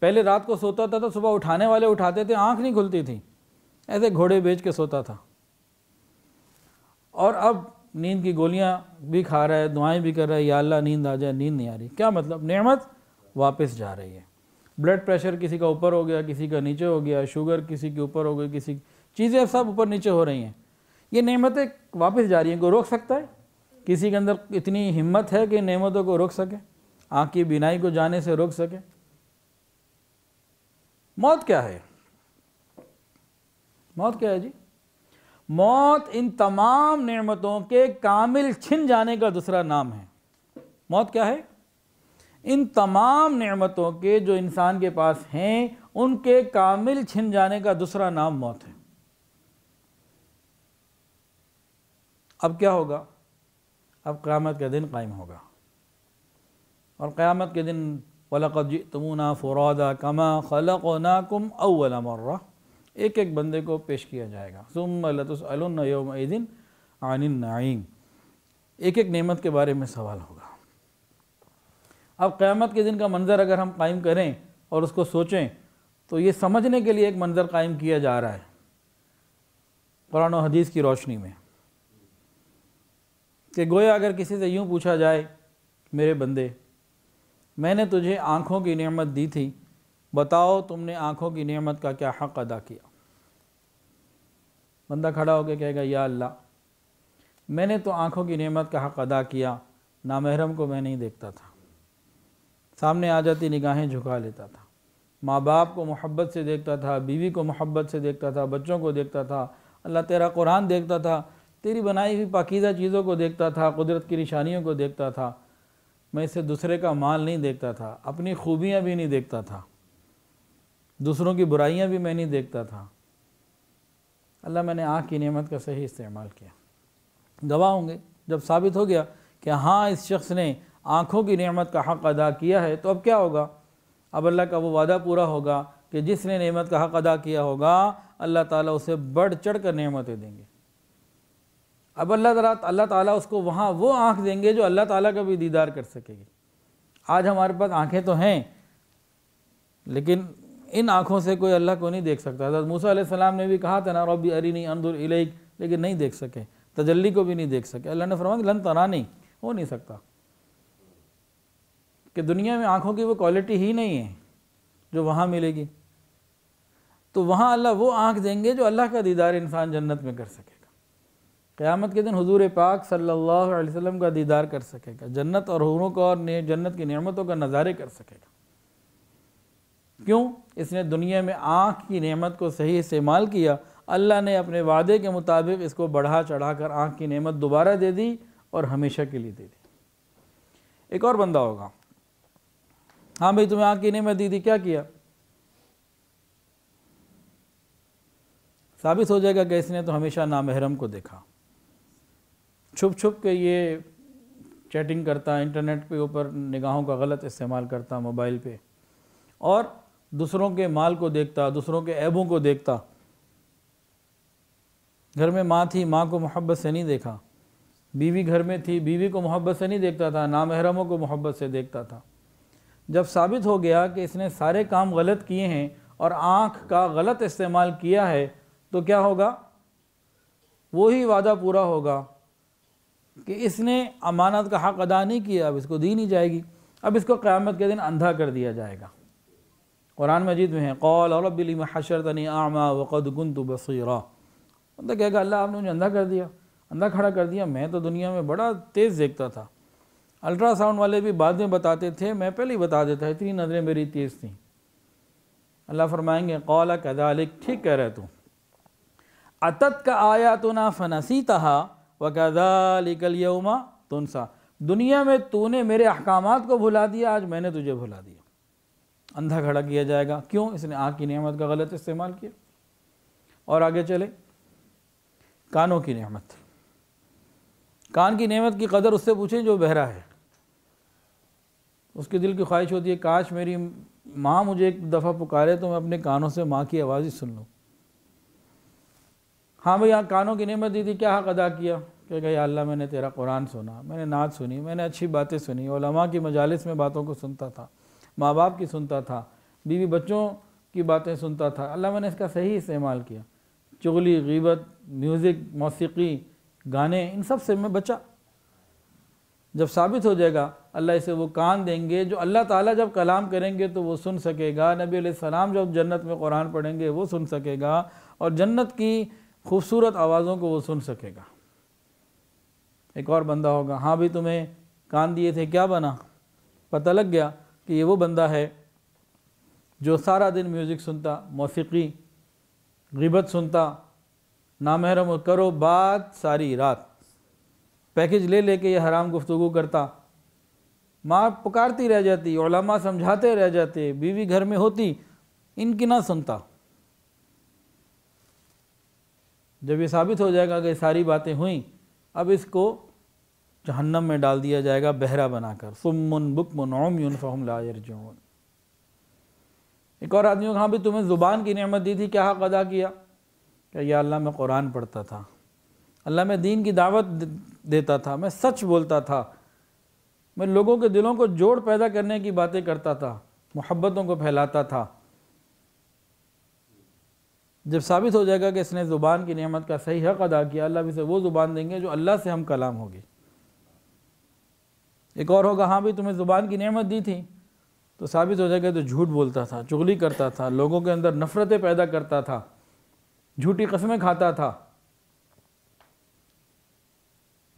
پہلے رات کو سوتا تھا تو صبح اٹھانے والے اٹھاتے تھے، آنکھ نہیں کھلتی تھی، ایسے گھوڑے بیچ کے سوتا تھا، اور اب نیند کی گولیاں بھی کھا رہا ہے، دعائیں بھی کر رہا ہے، یا اللہ نیند آ جائے، نیند نہیں آ رہی، کیا مطلب؟ نعمت واپس جا رہی ہے۔ بلڈ پریشر کسی کا اوپر ہو گیا، کسی کا نیچے ہو گیا، شوگر کسی کے اوپر ہو گئی، کسی چیزیں سب اوپر نیچے ہو رہی ہیں، یہ نعمتیں واپس جا رہی ہیں۔ کوئی روک سکتا ہے؟ کسی کے اندر اتنی ہمت ہے کہ نعمتوں کو روک سکے، آنکھ کی بینائی کو جانے سے روک سکے؟ موت کیا ہے؟ موت کیا ہے جی؟ موت ان تمام نعمتوں کے کامل چھن جانے کا دوسرا نام ہے۔ موت کیا ہے؟ ان تمام نعمتوں کے جو انسان کے پاس ہیں ان کے کامل چھن جانے کا دوسرا نام موت ہے۔ اب کیا ہوگا؟ اب قیامت کے دن قائم ہوگا، اور قیامت کے دن وَلَقَدْ جِئْتُمُونَا فُرَادَىٰ كَمَا خَلَقْنَاكُمْ أَوَّلَ مَرَّةٍ، ایک ایک بندے کو پیش کیا جائے گا۔ ثُمَّ لَتُسْأَلُنَّ يَوْمَئِذٍ عَنِ النَّعِيمِ، ایک ایک نعمت کے بارے میں سوال ہوگا۔ اب قیامت کے دن کا منظر اگر ہم قائم کریں اور اس کو سوچیں تو یہ سمجھنے کے لیے ایک منظر قائم کیا جا رہا ہے قرآن و حدیث کی روشنی میں، کہ گویا اگر کسی سے یوں پوچھا جائے، میرے بندے میں نے تجھے آنکھوں کی نعمت دی تھی، بتاؤ تم نے آنکھوں کی نعمت کا کیا حق ادا کیا؟ بندہ کھڑا ہو کے کہے گا، یا اللہ میں نے تو آنکھوں کی نعمت کا حق ادا کیا، نامحرم کو میں نہیں دیکھتا تھا، سامنے آ جاتی نگاہیں جھکا لیتا تھا، ماں باپ کو محبت سے دیکھتا تھا، بیوی کو محبت سے دیکھتا تھا، بچوں کو دیکھتا تھا، اللہ تیرا قرآن دیکھتا تھا، تیری بنائی ہوئی پاکیزہ چیزوں کو دیکھتا تھا، قدرت کی نشانیوں کو دیکھتا تھا، میں اسے دوسرے کا مال نہیں دیکھتا تھا، اپنی خوبیاں بھی نہیں دیکھتا تھا، دوسروں کی برائیاں بھی میں نہیں دیکھتا تھا، اللہ میں نے آنکھ کی نعمت کا صحیح استعمال کیا۔ گواہ ہوں گے جب ثابت ہو گیا کہ ہاں اس شخص نے آنکھوں کی نعمت کا حق ادا کیا ہے، تو اب کیا ہوگا؟ اب اللہ کا وہ وعدہ پورا ہوگا کہ جس نے نعمت کا حق ادا کیا ہوگا اللہ تعالیٰ اسے بڑھ چڑھ کر نعمتیں دیں گے۔ اب اللہ تعالیٰ اس کو وہاں وہ آنکھ دیں گے جو اللہ تعالیٰ کا بھی دیدار کر سکے گی۔ آج ہمارے پاس آنکھیں تو ہیں لیکن ان آنکھوں سے کوئی اللہ کو نہیں دیکھ سکتا۔ حضرت موسیٰ علیہ السلام نے بھی کہا تھا نا، ربی ارینی انظر الیک، لیکن نہیں دیکھ سکے، تجلی کو بھی نہیں دیکھ سکے۔ اللہ نے فرمایا لن ترانی، ہو نہیں سکتا، کہ دنیا میں آنکھوں کی وہ کوالٹی ہی نہیں ہے جو وہاں ملے گی۔ تو وہاں اللہ وہ آنکھ دیں گے جو اللہ کا دیدار انسان جنت میں کر سکے گا۔ قیامت کے دن حضور پاک صلی اللہ علیہ وسلم کا دیدار کر سکے گا، جنت اور حوروں کا اور جنت کی نعمتوں کا نظارے کر سکے گا۔ کیوں؟ اس نے دنیا میں آنکھ کی نعمت کو صحیح استعمال کیا، اللہ نے اپنے وعدے کے مطابق اس کو بڑھا چڑھا کر آنکھ کی نعمت دوبارہ دے دی اور ہمیشہ کے لیے دے دی۔ ایک اور بندہ ہوگا، ہاں بھئی تمہیں آنکھ کی نعمت دی تھی، کیا کیا؟ ثابت ہو جائے گا کہ اس نے تو ہمیشہ نامحرم کو دیکھا، چھپ چھپ کے یہ چیٹنگ کرتا، انٹرنیٹ کے اوپر نگاہوں کا غلط استعمال کرتا، موبائل پہ، اور دوسروں کے مال کو دیکھتا، دوسروں کے عیبوں کو دیکھتا۔ گھر میں ماں تھی، ماں کو محبت سے نہیں دیکھا، بیوی گھر میں تھی، بیوی کو محبت سے نہیں دیکھتا تھا، نامحرموں کو محبت سے دیکھتا تھا۔ جب ثابت ہو گیا کہ اس نے سارے کام غلط کیے ہیں اور آنکھ کا غلط استعمال کیا ہے، تو کیا ہوگا؟ وہی وعدہ پورا ہوگا کہ اس نے امانت کا حق ادا نہیں کیا، اب اس کو دی نہیں جائے گی، اب اس کو قیامت کے دن اندھا کر دیا جائے گا۔ قرآن مجید میں ہے قال رب لم حشرتنی اعمی وقد كنت بصیرا، بندہ کہے گا اللہ آپ نے مجھے اندھا کر دیا، اندھا کھڑا کر دیا، میں تو دنیا میں بڑا تیز دیکھتا تھا، الٹرا ساؤنڈ والے بھی بعد میں بتاتے تھے، میں پہلے ہی بتا دیتا، اتنی نظریں میری تیز تھیں۔ اللہ فرمائیں گے قال کذالک، ٹھیک کہہ رہے تو، اتتک آیاتنا فنسیتها وکذالک اليوم تنسیٰ، دنیا میں تو نے میرے احکامات کو بھلا دیا، آج میں نے تجھے بھلا دیا۔ اندھا کھڑا کیا جائے گا، کیوں؟ اس نے آنکھ کی نعمت کا غلط استعمال کیا۔ اور آگے چلے، کانوں کی نعمت، کان کی نعمت کی قدر اس سے پوچھیں جو بہرا ہے۔ اس کے دل کی خواہش ہوتی ہے کاش میری ماں مجھے ایک دفعہ پکارے تو میں اپنے کانوں سے ماں کی آواز ہی سن لوں۔ ہاں بھئی، یہاں کانوں کی نعمت دی تھی، کیا حق ادا کیا؟ کہ یا اللہ میں نے تیرا قرآن سنا، میں نے نعت سنی، میں نے اچھی باتیں سنی، علماء کی مجالس میں باتوں کو سنتا تھا، ماں باپ کی سنتا تھا، بیوی بچوں کی باتیں سنتا تھا، اللہ میں نے اس کا صحیح استعمال کیا۔ چغلی، غیبت، میوزک، موسیقی، گانے، ان سب سے میں بچا۔ جب ثابت ہو جائے گا اللہ اسے وہ کان دیں گے جو اللہ تعالیٰ جب کلام کریں گے تو وہ سن سکے گا، نبی علیہ السلام جب جنت میں قرآن پڑھیں گے وہ سن سکے گا، اور جنت کی خوبصورت آوازوں کو وہ سن سکے گا۔ ایک اور بندہ ہوگا، ہاں بھی تمہیں کان دیے تھے، کیا بنا؟ پتہ لگ گیا کہ یہ وہ بندہ ہے جو سارا دن میوزک سنتا، موسیقی، غیبت سنتا، نامحرم کرو بات ساری رات، پیکج لے لے کے یہ حرام گفتگو کرتا، ماں پکارتی رہ جاتی، علماء سمجھاتے رہ جاتے، بیوی گھر میں ہوتی، ان کی نہ سنتا۔ جب یہ ثابت ہو جائے گا کہ ساری باتیں ہوئیں، اب اس کو جہنم میں ڈال دیا جائے گا بہرا بنا کر، صم بکم عمی فہم لا یرجعون۔ ایک اور آدمی کو، ہاں بھی تمہیں زبان کی نعمت دی تھی، کیا حق ادا کیا؟ کہ یا اللہ میں قرآن پڑھتا تھا، اللہ میں دین کی دعوت دیتا تھا، میں سچ بولتا تھا، میں لوگوں کے دلوں کو جوڑ پیدا کرنے کی باتیں کرتا تھا، محبتوں کو پھیلاتا تھا۔ جب ثابت ہو جائے گا کہ اس نے زبان کی نعمت کا صحیح حق ادا کیا، اللہ بھی اسے وہ زبان دیں گے جو اللہ سے ہم کلام ہوگی۔ ایک اور ہوگا، ہاں بھی تمہیں زبان کی نعمت دی تھی، تو ثابت ہو جائے گا تو جھوٹ بولتا تھا، چغلی کرتا تھا، لوگوں کے اندر نفرتیں پیدا کرتا تھا، جھوٹی قسمیں کھاتا تھا،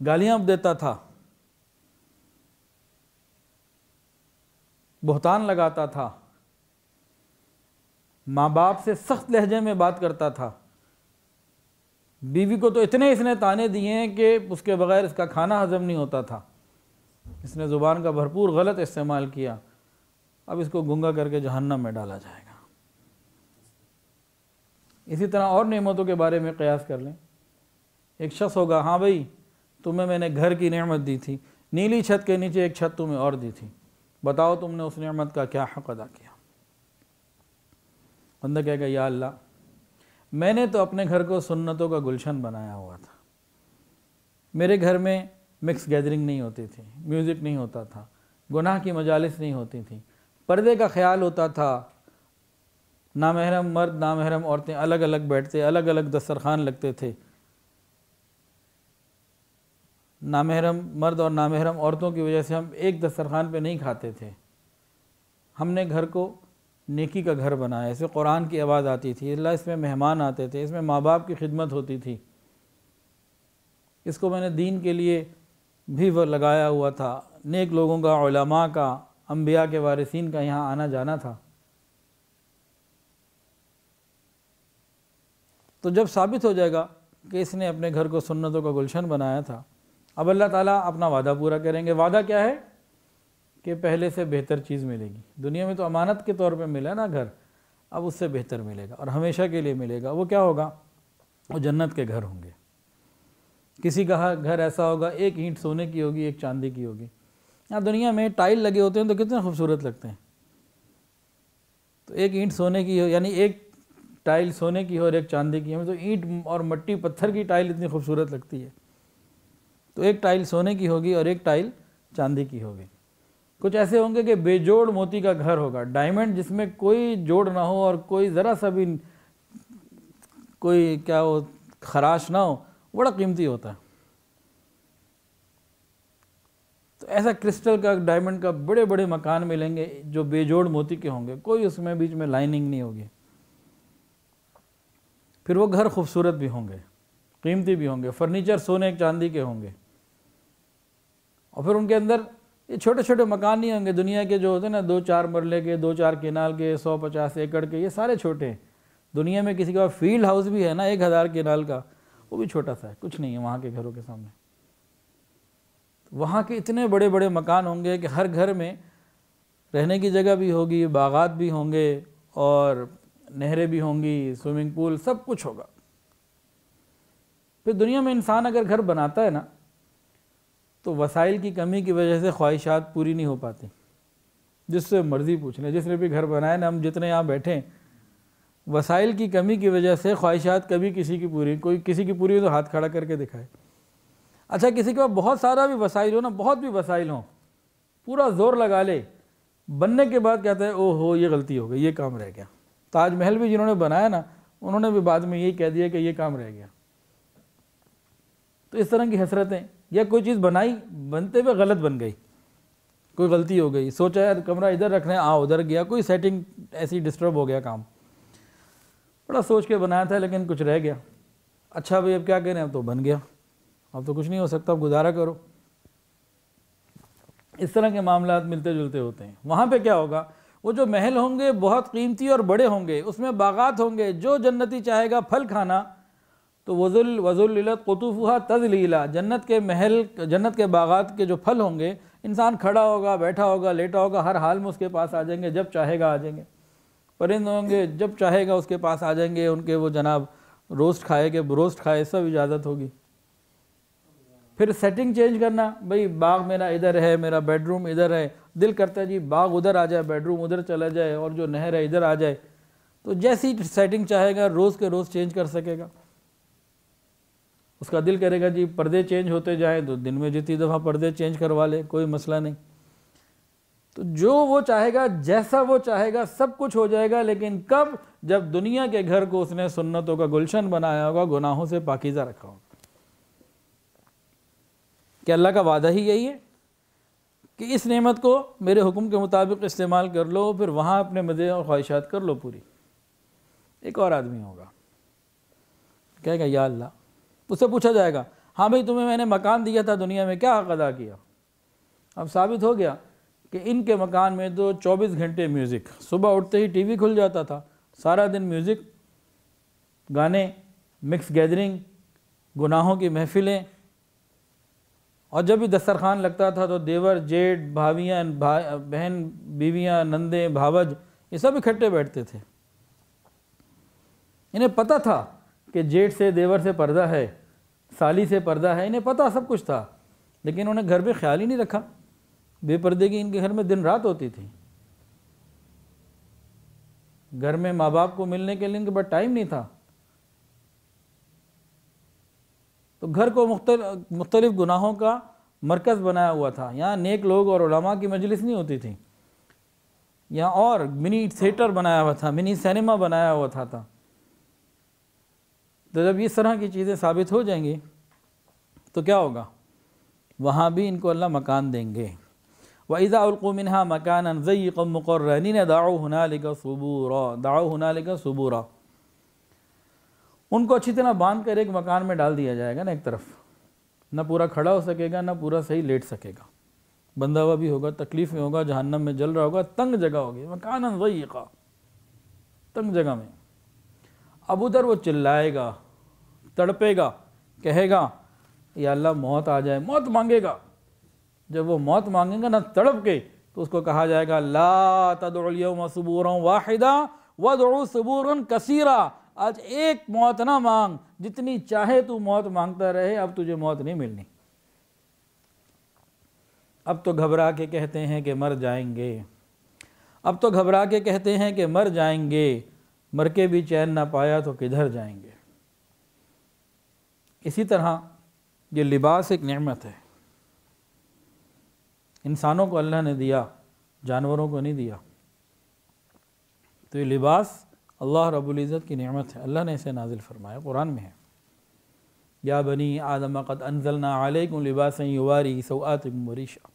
گالیاں دیتا تھا، بہتان لگاتا تھا، ماں باپ سے سخت لہجے میں بات کرتا تھا، بیوی کو تو اتنے اس نے تانے دیے ہیں کہ اس کے بغیر اس کا کھانا ہضم نہیں ہوتا تھا۔ اس نے زبان کا بھرپور غلط استعمال کیا، اب اس کو گنگا کر کے جہنم میں ڈالا جائے گا۔ اسی طرح اور نعمتوں کے بارے میں قیاس کر لیں۔ ایک شخص ہوگا، ہاں بھئی تمہیں میں نے گھر کی نعمت دی تھی، نیلی چھت کے نیچے ایک چھت تمہیں اور دی تھی، بتاؤ تم نے اس نعمت کا کیا حق ادا کیا؟ بندہ کہے گا یا اللہ میں نے تو اپنے گھر کو سنتوں کا گلشن بنایا ہوا تھا، میرے گھر میں مکس گیدرنگ نہیں ہوتی تھی، میوزک نہیں ہوتا تھا، گناہ کی مجالس نہیں ہوتی تھیں، پردے کا خیال ہوتا تھا، نامحرم مرد نامحرم عورتیں الگ الگ بیٹھتے، الگ الگ دسترخوان لگتے تھے، نامحرم مرد اور نامحرم عورتوں کی وجہ سے ہم ایک دسترخوان پہ نہیں کھاتے تھے۔ ہم نے گھر کو نیکی کا گھر بنایا، اس میں قرآن کی آواز آتی تھی، اللہ اس میں مہمان آتے تھے، اس میں ماں باپ کی خدمت ہوتی تھی، اس کو میں نے دین کے لیے بھی لگایا ہوا تھا، نیک لوگوں کا، علماء کا، انبیاء کے وارثین کا یہاں آنا جانا تھا۔ تو جب ثابت ہو جائے گا کہ اس نے اپنے گھر کو سنتوں کا گلشن بنایا تھا، اب اللہ تعالیٰ اپنا وعدہ پورا کریں گے۔ وعدہ کیا ہے؟ کہ پہلے سے بہتر چیز ملے گی۔ دنیا میں تو امانت کے طور پہ ملا نا گھر، اب اس سے بہتر ملے گا اور ہمیشہ کے لیے ملے گا۔ وہ کیا ہوگا؟ وہ جنت کے گھر ہوں گے۔ کسی کا گھر ایسا ہوگا، ایک اینٹ سونے کی ہوگی، ایک چاندی کی ہوگی۔ یہاں دنیا میں ٹائل لگے ہوتے ہیں تو کتنے خوبصورت لگتے ہیں، تو ایک اینٹ سونے کی ہو، یعنی ایک ٹائل سونے کی ہو اور ایک چاندی کی، ہمیں تو اینٹ اور مٹی پتھر کی ٹائل اتنی خوبصورت لگتی ہے، تو ایک ٹائل سونے کی ہوگی اور ایک ٹائل چاندی کی ہوگی۔ کچھ ایسے ہوں گے کہ بے جوڑ موتی کا گھر ہوگا، ڈائمنڈ جس میں کوئی جوڑ نہ ہو اور کوئی ذرا سا بھی کوئی کیا ہو خراش نہ ہو، بڑا قیمتی ہوتا ہے۔ تو ایسا کرسٹل کا، ڈائمنڈ کا بڑے بڑے مکان ملیں گے جو بے جوڑ موتی کے ہوں گے، کوئی اس میں بیچ میں لائننگ نہیں ہوگی۔ پھر وہ گھر خوبصورت بھی ہوں گے، قیمتی بھی ہوں گے، فرنیچر سونے چاندی کے ہوں گے، اور پھر ان کے اندر یہ چھوٹے چھوٹے مکان نہیں ہوں گے دنیا کے جو ہوتے ہیں نا 2-4 مرلے کے، 2-4 کنال کے، 150 ایکڑ کے، یہ سارے چھوٹے ہیں۔ دنیا میں کسی کے پاس فیلڈ ہاؤس بھی ہے نا 1000 کنال کا، وہ بھی چھوٹا سا ہے، کچھ نہیں ہے وہاں کے گھروں کے سامنے۔ وہاں کے اتنے بڑے بڑے مکان ہوں گے کہ ہر گھر میں رہنے کی جگہ بھی ہوگی، باغات بھی ہوں گے، اور نہریں بھی ہوں گی، سوئمنگ پول، سب کچھ ہوگا۔ پھر دنیا میں انسان اگر گھر بناتا ہے نا تو وسائل کی کمی کی وجہ سے خواہشات پوری نہیں ہو پاتی۔ جس سے مرضی پوچھ لیں، جس نے بھی گھر بنایا نا، ہم جتنے یہاں بیٹھے ہیں، وسائل کی کمی کی وجہ سے خواہشات کبھی کسی کی پوری، کوئی کسی کی پوری ہو تو ہاتھ کھڑا کر کے دکھائے۔ اچھا کسی کے پاس بہت سارا بھی وسائل ہو نا، بہت بھی وسائل ہوں، پورا زور لگا لے، بننے کے بعد کہتا ہے او ہو یہ غلطی ہو گئی، یہ کام رہ گیا۔ تاج محل بھی جنہوں نے بنایا نا، انہوں نے بھی بعد میں یہی کہہ دیا کہ یہ کام رہ گیا۔ تو اس طرح کی حسرتیں، یا کوئی چیز بنائی، بنتے ہوئے غلط بن گئی، کوئی غلطی ہو گئی، سوچا یار کمرہ ادھر رکھنا ہے، ادھر گیا، کوئی سیٹنگ ایسی ڈسٹرب ہو گیا کام، بڑا سوچ کے بنایا تھا لیکن کچھ رہ گیا۔ اچھا بھئی اب کیا کریں، اب تو بن گیا، اب تو کچھ نہیں ہو سکتا، اب گزارا کرو۔ اس طرح کے معاملات ملتے جلتے ہوتے ہیں۔ وہاں پہ کیا ہوگا، وہ جو محل ہوں گے بہت قیمتی اور بڑے ہوں گے، اس میں باغات ہوں گے، جو جنتی چاہے گا پھل کھانا تو وَذُلِّلَتْ قُطُوفُهَا تَذْلِيلًا، جنت کے محل، جنت کے باغات کے جو پھل ہوں گے، انسان کھڑا ہوگا، بیٹھا ہوگا، لیٹا ہوگا، ہر حال میں اس کے پاس آ جائیں گے، جب چاہے گا آ جائیں گے۔ پرند ہوں گے، جب چاہے گا اس کے پاس آ جائیں گے، ان کے وہ جناب روسٹ کھائے کہ بروسٹ کھائے، سب اجازت ہوگی۔ پھر سیٹنگ چینج کرنا، بھئی باغ میرا ادھر ہے، میرا بیڈ روم ادھر ہے، دل کرتا ہے جی باغ ادھر آ جائے، بیڈ روم ادھر چلا جائے، اور جو نہر ہے ادھر آ جائے، تو جیسی سیٹنگ چاہے گا روز کے روز چینج کر سکے گا۔ اس کا دل کرے گا جی پردے چینج ہوتے جائیں تو دن میں جتنی دفعہ پردے چینج کروا لے، کوئی مسئلہ نہیں۔ تو جو وہ چاہے گا، جیسا وہ چاہے گا، سب کچھ ہو جائے گا، لیکن کب؟ جب دنیا کے گھر کو اس نے سنتوں کا گلشن بنایا ہوگا، گناہوں سے پاکیزہ رکھا ہوگا۔ کہ اللہ کا وعدہ ہی یہی ہے کہ اس نعمت کو میرے حکم کے مطابق استعمال کر لو، پھر وہاں اپنے مزے اور خواہشات کر لو پوری۔ ایک اور آدمی ہوگا، کہے گا یا اللہ، اس سے پوچھا جائے گا ہاں بھئی تمہیں میں نے مکان دیا تھا دنیا میں، کیا حق ادا کیا؟ اب ثابت ہو گیا کہ ان کے مکان میں تو 24 گھنٹے میوزک، صبح اٹھتے ہی ٹی وی کھل جاتا تھا، سارا دن میوزک، گانے، مکس گیدرنگ، گناہوں کی محفلیں، اور جب بھی دسترخوان لگتا تھا تو دیور، جیٹ، بھابیاں، بہن، بیویاں، نندیں، بھاوج، یہ سب اکٹھے بیٹھتے تھے۔ انہیں پتہ تھا کہ جیٹ سے، دیور سے پردہ ہے، سالی سے پردہ ہے، انہیں پتہ سب کچھ تھا، لیکن انہیں گھر پہ خیال ہی نہیں رکھا۔ بے پردے کی ان کے گھر میں دن رات ہوتی تھی، گھر میں ماں باپ کو ملنے کے لیے ان کے پاس ٹائم نہیں تھا۔ تو گھر کو مختلف گناہوں کا مرکز بنایا ہوا تھا۔ یہاں نیک لوگ اور علماء کی مجلس نہیں ہوتی تھی، یہاں اور منی تھیٹر بنایا ہوا تھا، منی سینما بنایا ہوا تھا۔ تو جب اس طرح کی چیزیں ثابت ہو جائیں گی تو کیا ہوگا؟ وہاں بھی ان کو اللہ مکان دیں گے۔ وَإِذَا أُلْقُوا مِنْهَا مَكَانًا ضَيِّقًا مُقَرَّنِينَ دَعَوْا هُنَالِكَ ثُبُورًا، ان کو اچھی طرح باندھ کر ایک مکان میں ڈال دیا جائے گا نا، ایک طرف نہ پورا کھڑا ہو سکے گا، نہ پورا صحیح لیٹ سکے گا، بندھا ہوا بھی ہوگا، تکلیف میں ہوگا، جہنم میں جل رہا ہوگا، تنگ جگہ ہوگی، مکاناً ضیقا، تنگ جگہ میں۔ اب ادھر وہ چلائے گا، تڑپے گا، کہے گا یا اللہ موت آ جائے، موت مانگے گا۔ جب وہ موت مانگے گا نا تڑپ کے، تو اس کو کہا جائے گا لا تدعوا اليوم ثبورا واحدا وادعوا ثبورا کثیرا، آج ایک موت نہ مانگ، جتنی چاہے تو موت مانگتا رہے، اب تجھے موت نہیں ملنی۔ اب تو گھبرا کے کہتے ہیں کہ مر جائیں گے، اب تو گھبرا کے کہتے ہیں کہ مر جائیں گے، مر کے بھی چین نہ پایا تو کدھر جائیں گے۔ اسی طرح یہ لباس ایک نعمت ہے، انسانوں کو اللہ نے دیا، جانوروں کو نہیں دیا۔ تو یہ لباس اللہ رب العزت کی نعمت ہے، اللہ نے اسے نازل فرمایا، قرآن میں ہے یا بنی آدم قد انزلنا علیکم لباسا یواری سوآتکم وریشا۔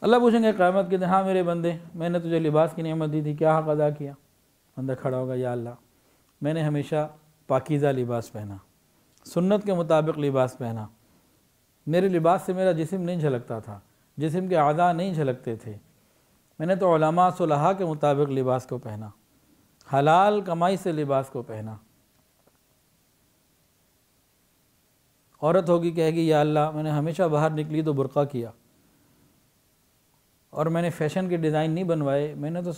اللہ پوچھیں گے قیامت کے دن ہاں میرے بندے، میں نے تجھے لباس کی نعمت دی تھی، کیا حق ادا کیا؟ بندہ کھڑا ہوگا یا اللہ میں نے ہمیشہ پاکیزہ لباس پہنا، سنت کے مطابق لباس پہنا۔ میرے لباس سے میرا جسم نہیں جھلکتا تھا، جسم کے اعضاء نہیں جھلکتے تھے، میں نے تو علماء صلحاء کے مطابق لباس کو پہنا، حلال کمائی سے لباس کو پہنا۔ عورت ہوگی کہے گی یا اللہ میں نے ہمیشہ باہر نکلی تو برقع کیا، اور میں نے فیشن کے ڈیزائن نہیں بنوائے، میں نے تو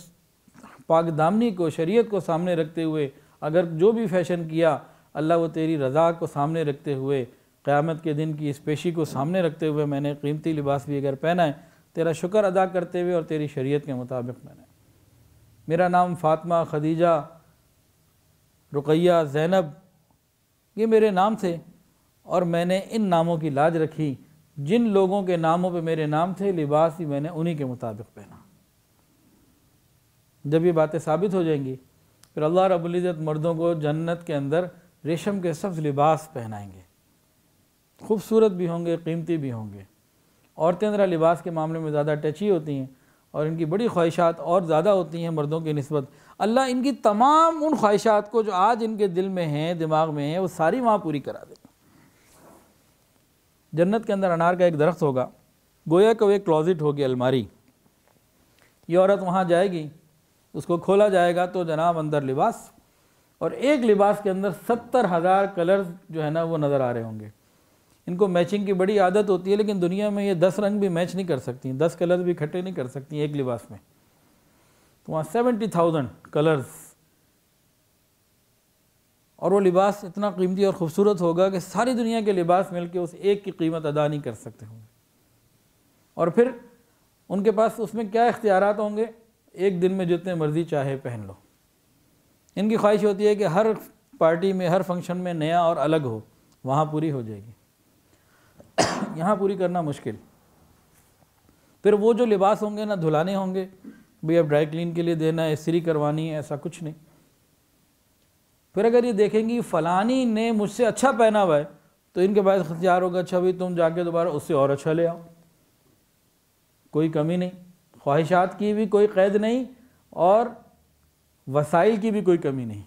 پاک دامنی کو، شریعت کو سامنے رکھتے ہوئے اگر جو بھی فیشن کیا اللہ وہ تیری رضا کو سامنے رکھتے ہوئے، قیامت کے دن کی اس پیشی کو سامنے رکھتے ہوئے میں نے قیمتی لباس بھی اگر پہنا ہے، تیرا شکر ادا کرتے ہوئے اور تیری شریعت کے مطابق میں نے۔ میرا نام فاطمہ، خدیجہ، رقیہ، زینب، یہ میرے نام تھے، اور میں نے ان ناموں کی لاج رکھی، جن لوگوں کے ناموں پہ میرے نام تھے لباس ہی میں نے انہی کے مطابق پہنا۔ جب یہ باتیں ثابت ہو جائیں گی پھر اللہ رب العزت مردوں کو جنت کے اندر ریشم کے سبز لباس پہنائیں گے، خوبصورت بھی ہوں گے، قیمتی بھی ہوں گے۔ عورتیں ذرا لباس کے معاملے میں زیادہ ٹچی ہوتی ہیں اور ان کی بڑی خواہشات اور زیادہ ہوتی ہیں مردوں کی نسبت۔ اللہ ان کی تمام ان خواہشات کو جو آج ان کے دل میں ہیں، دماغ میں ہیں، وہ ساری وہاں پوری کرا دے گا۔ جنت کے اندر انار کا ایک درخت ہوگا، گویا کہ وہ ایک کلوزٹ ہوگی، الماری۔ یہ عورت وہاں جائے گی، اس کو کھولا جائے گا تو جناب اندر لباس، اور ایک لباس کے اندر 70,000 کلرز جو ہے نا وہ نظر آ رہے ہوں گے۔ ان کو میچنگ کی بڑی عادت ہوتی ہے، لیکن دنیا میں یہ 10 رنگ بھی میچ نہیں کر سکتی، 10 کلر بھی کھٹے نہیں کر سکتی ایک لباس میں، تو وہاں 70,000 کلرز، اور وہ لباس اتنا قیمتی اور خوبصورت ہوگا کہ ساری دنیا کے لباس مل کے اس ایک کی قیمت ادا نہیں کر سکتے ہوں گے۔ اور پھر ان کے پاس اس میں کیا اختیارات ہوں گے؟ ایک دن میں جتنے مرضی چاہے پہن لو۔ ان کی خواہش ہوتی ہے کہ ہر پارٹی میں، ہر فنکشن میں نیا اور الگ ہو، وہاں پوری ہو جائے گی، یہاں پوری کرنا مشکل۔ پھر وہ جو لباس ہوں گے نہ دھلانے ہوں گے، بھئی اب ڈرائی کلین کے لیے دینا ہے، استری کروانی ہے، ایسا کچھ نہیں۔ پھر اگر یہ دیکھیں گی فلانی نے مجھ سے اچھا پہنا ہوا ہے تو ان کے بعد اختیار ہوگا، اچھا بھئی تم جا کے دوبارہ اس سے اور اچھا لے آؤ، کوئی کمی نہیں، خواہشات کی بھی کوئی قید نہیں اور وسائل کی بھی کوئی کمی نہیں۔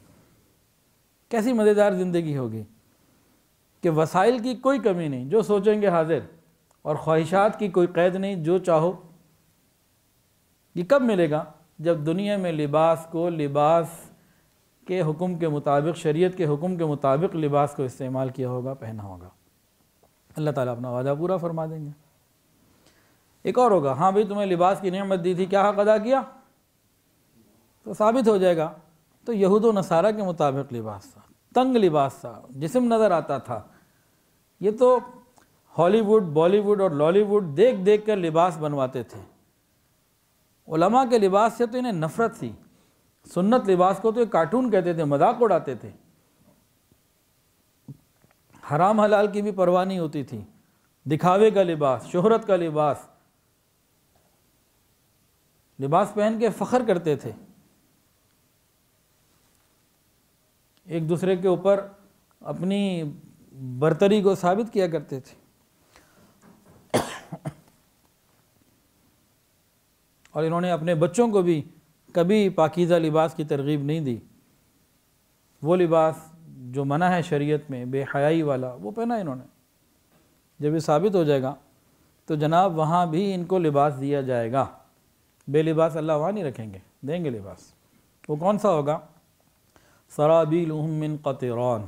کیسی مزیدار زندگی ہوگی کہ وسائل کی کوئی کمی نہیں، جو سوچیں گے حاضر، اور خواہشات کی کوئی قید نہیں، جو چاہو۔ یہ کب ملے گا؟ جب دنیا میں لباس کو لباس کے حکم کے مطابق، شریعت کے حکم کے مطابق لباس کو استعمال کیا ہوگا، پہنا ہوگا۔ اللہ تعالیٰ اپنا وعدہ پورا فرما دیں گے۔ ایک اور ہوگا، ہاں بھئی تمہیں لباس کی نعمت دی تھی، کیا حق ادا کیا؟ تو ثابت ہو جائے گا۔ تو یہود و نصارہ کے مطابق لباس تھا، تنگ لباس تھا، جسم نظر آتا تھا۔ یہ تو ہالی ووڈ، بالی ووڈ اور لالی ووڈ دیکھ دیکھ کر لباس بنواتے تھے۔ علماء کے لباس سے تو انہیں نفرت تھی، سنت لباس کو تو ایک کارٹون کہتے تھے، مذاق اڑاتے تھے، حرام حلال کی بھی پرواہ نہیں ہوتی تھی، دکھاوے کا لباس، شہرت کا لباس، لباس پہن کے فخر کرتے تھے، ایک دوسرے کے اوپر اپنی برتری کو ثابت کیا کرتے تھے۔ اور انہوں نے اپنے بچوں کو بھی کبھی پاکیزہ لباس کی ترغیب نہیں دی، وہ لباس جو منع ہے شریعت میں، بے حیائی والا، وہ پہنا انہوں نے۔ جب یہ ثابت ہو جائے گا تو جناب وہاں بھی ان کو لباس دیا جائے گا، بے لباس اللہ وہاں نہیں رکھیں گے، دیں گے لباس۔ وہ کون سا ہوگا؟ سرابیلہم من قطران،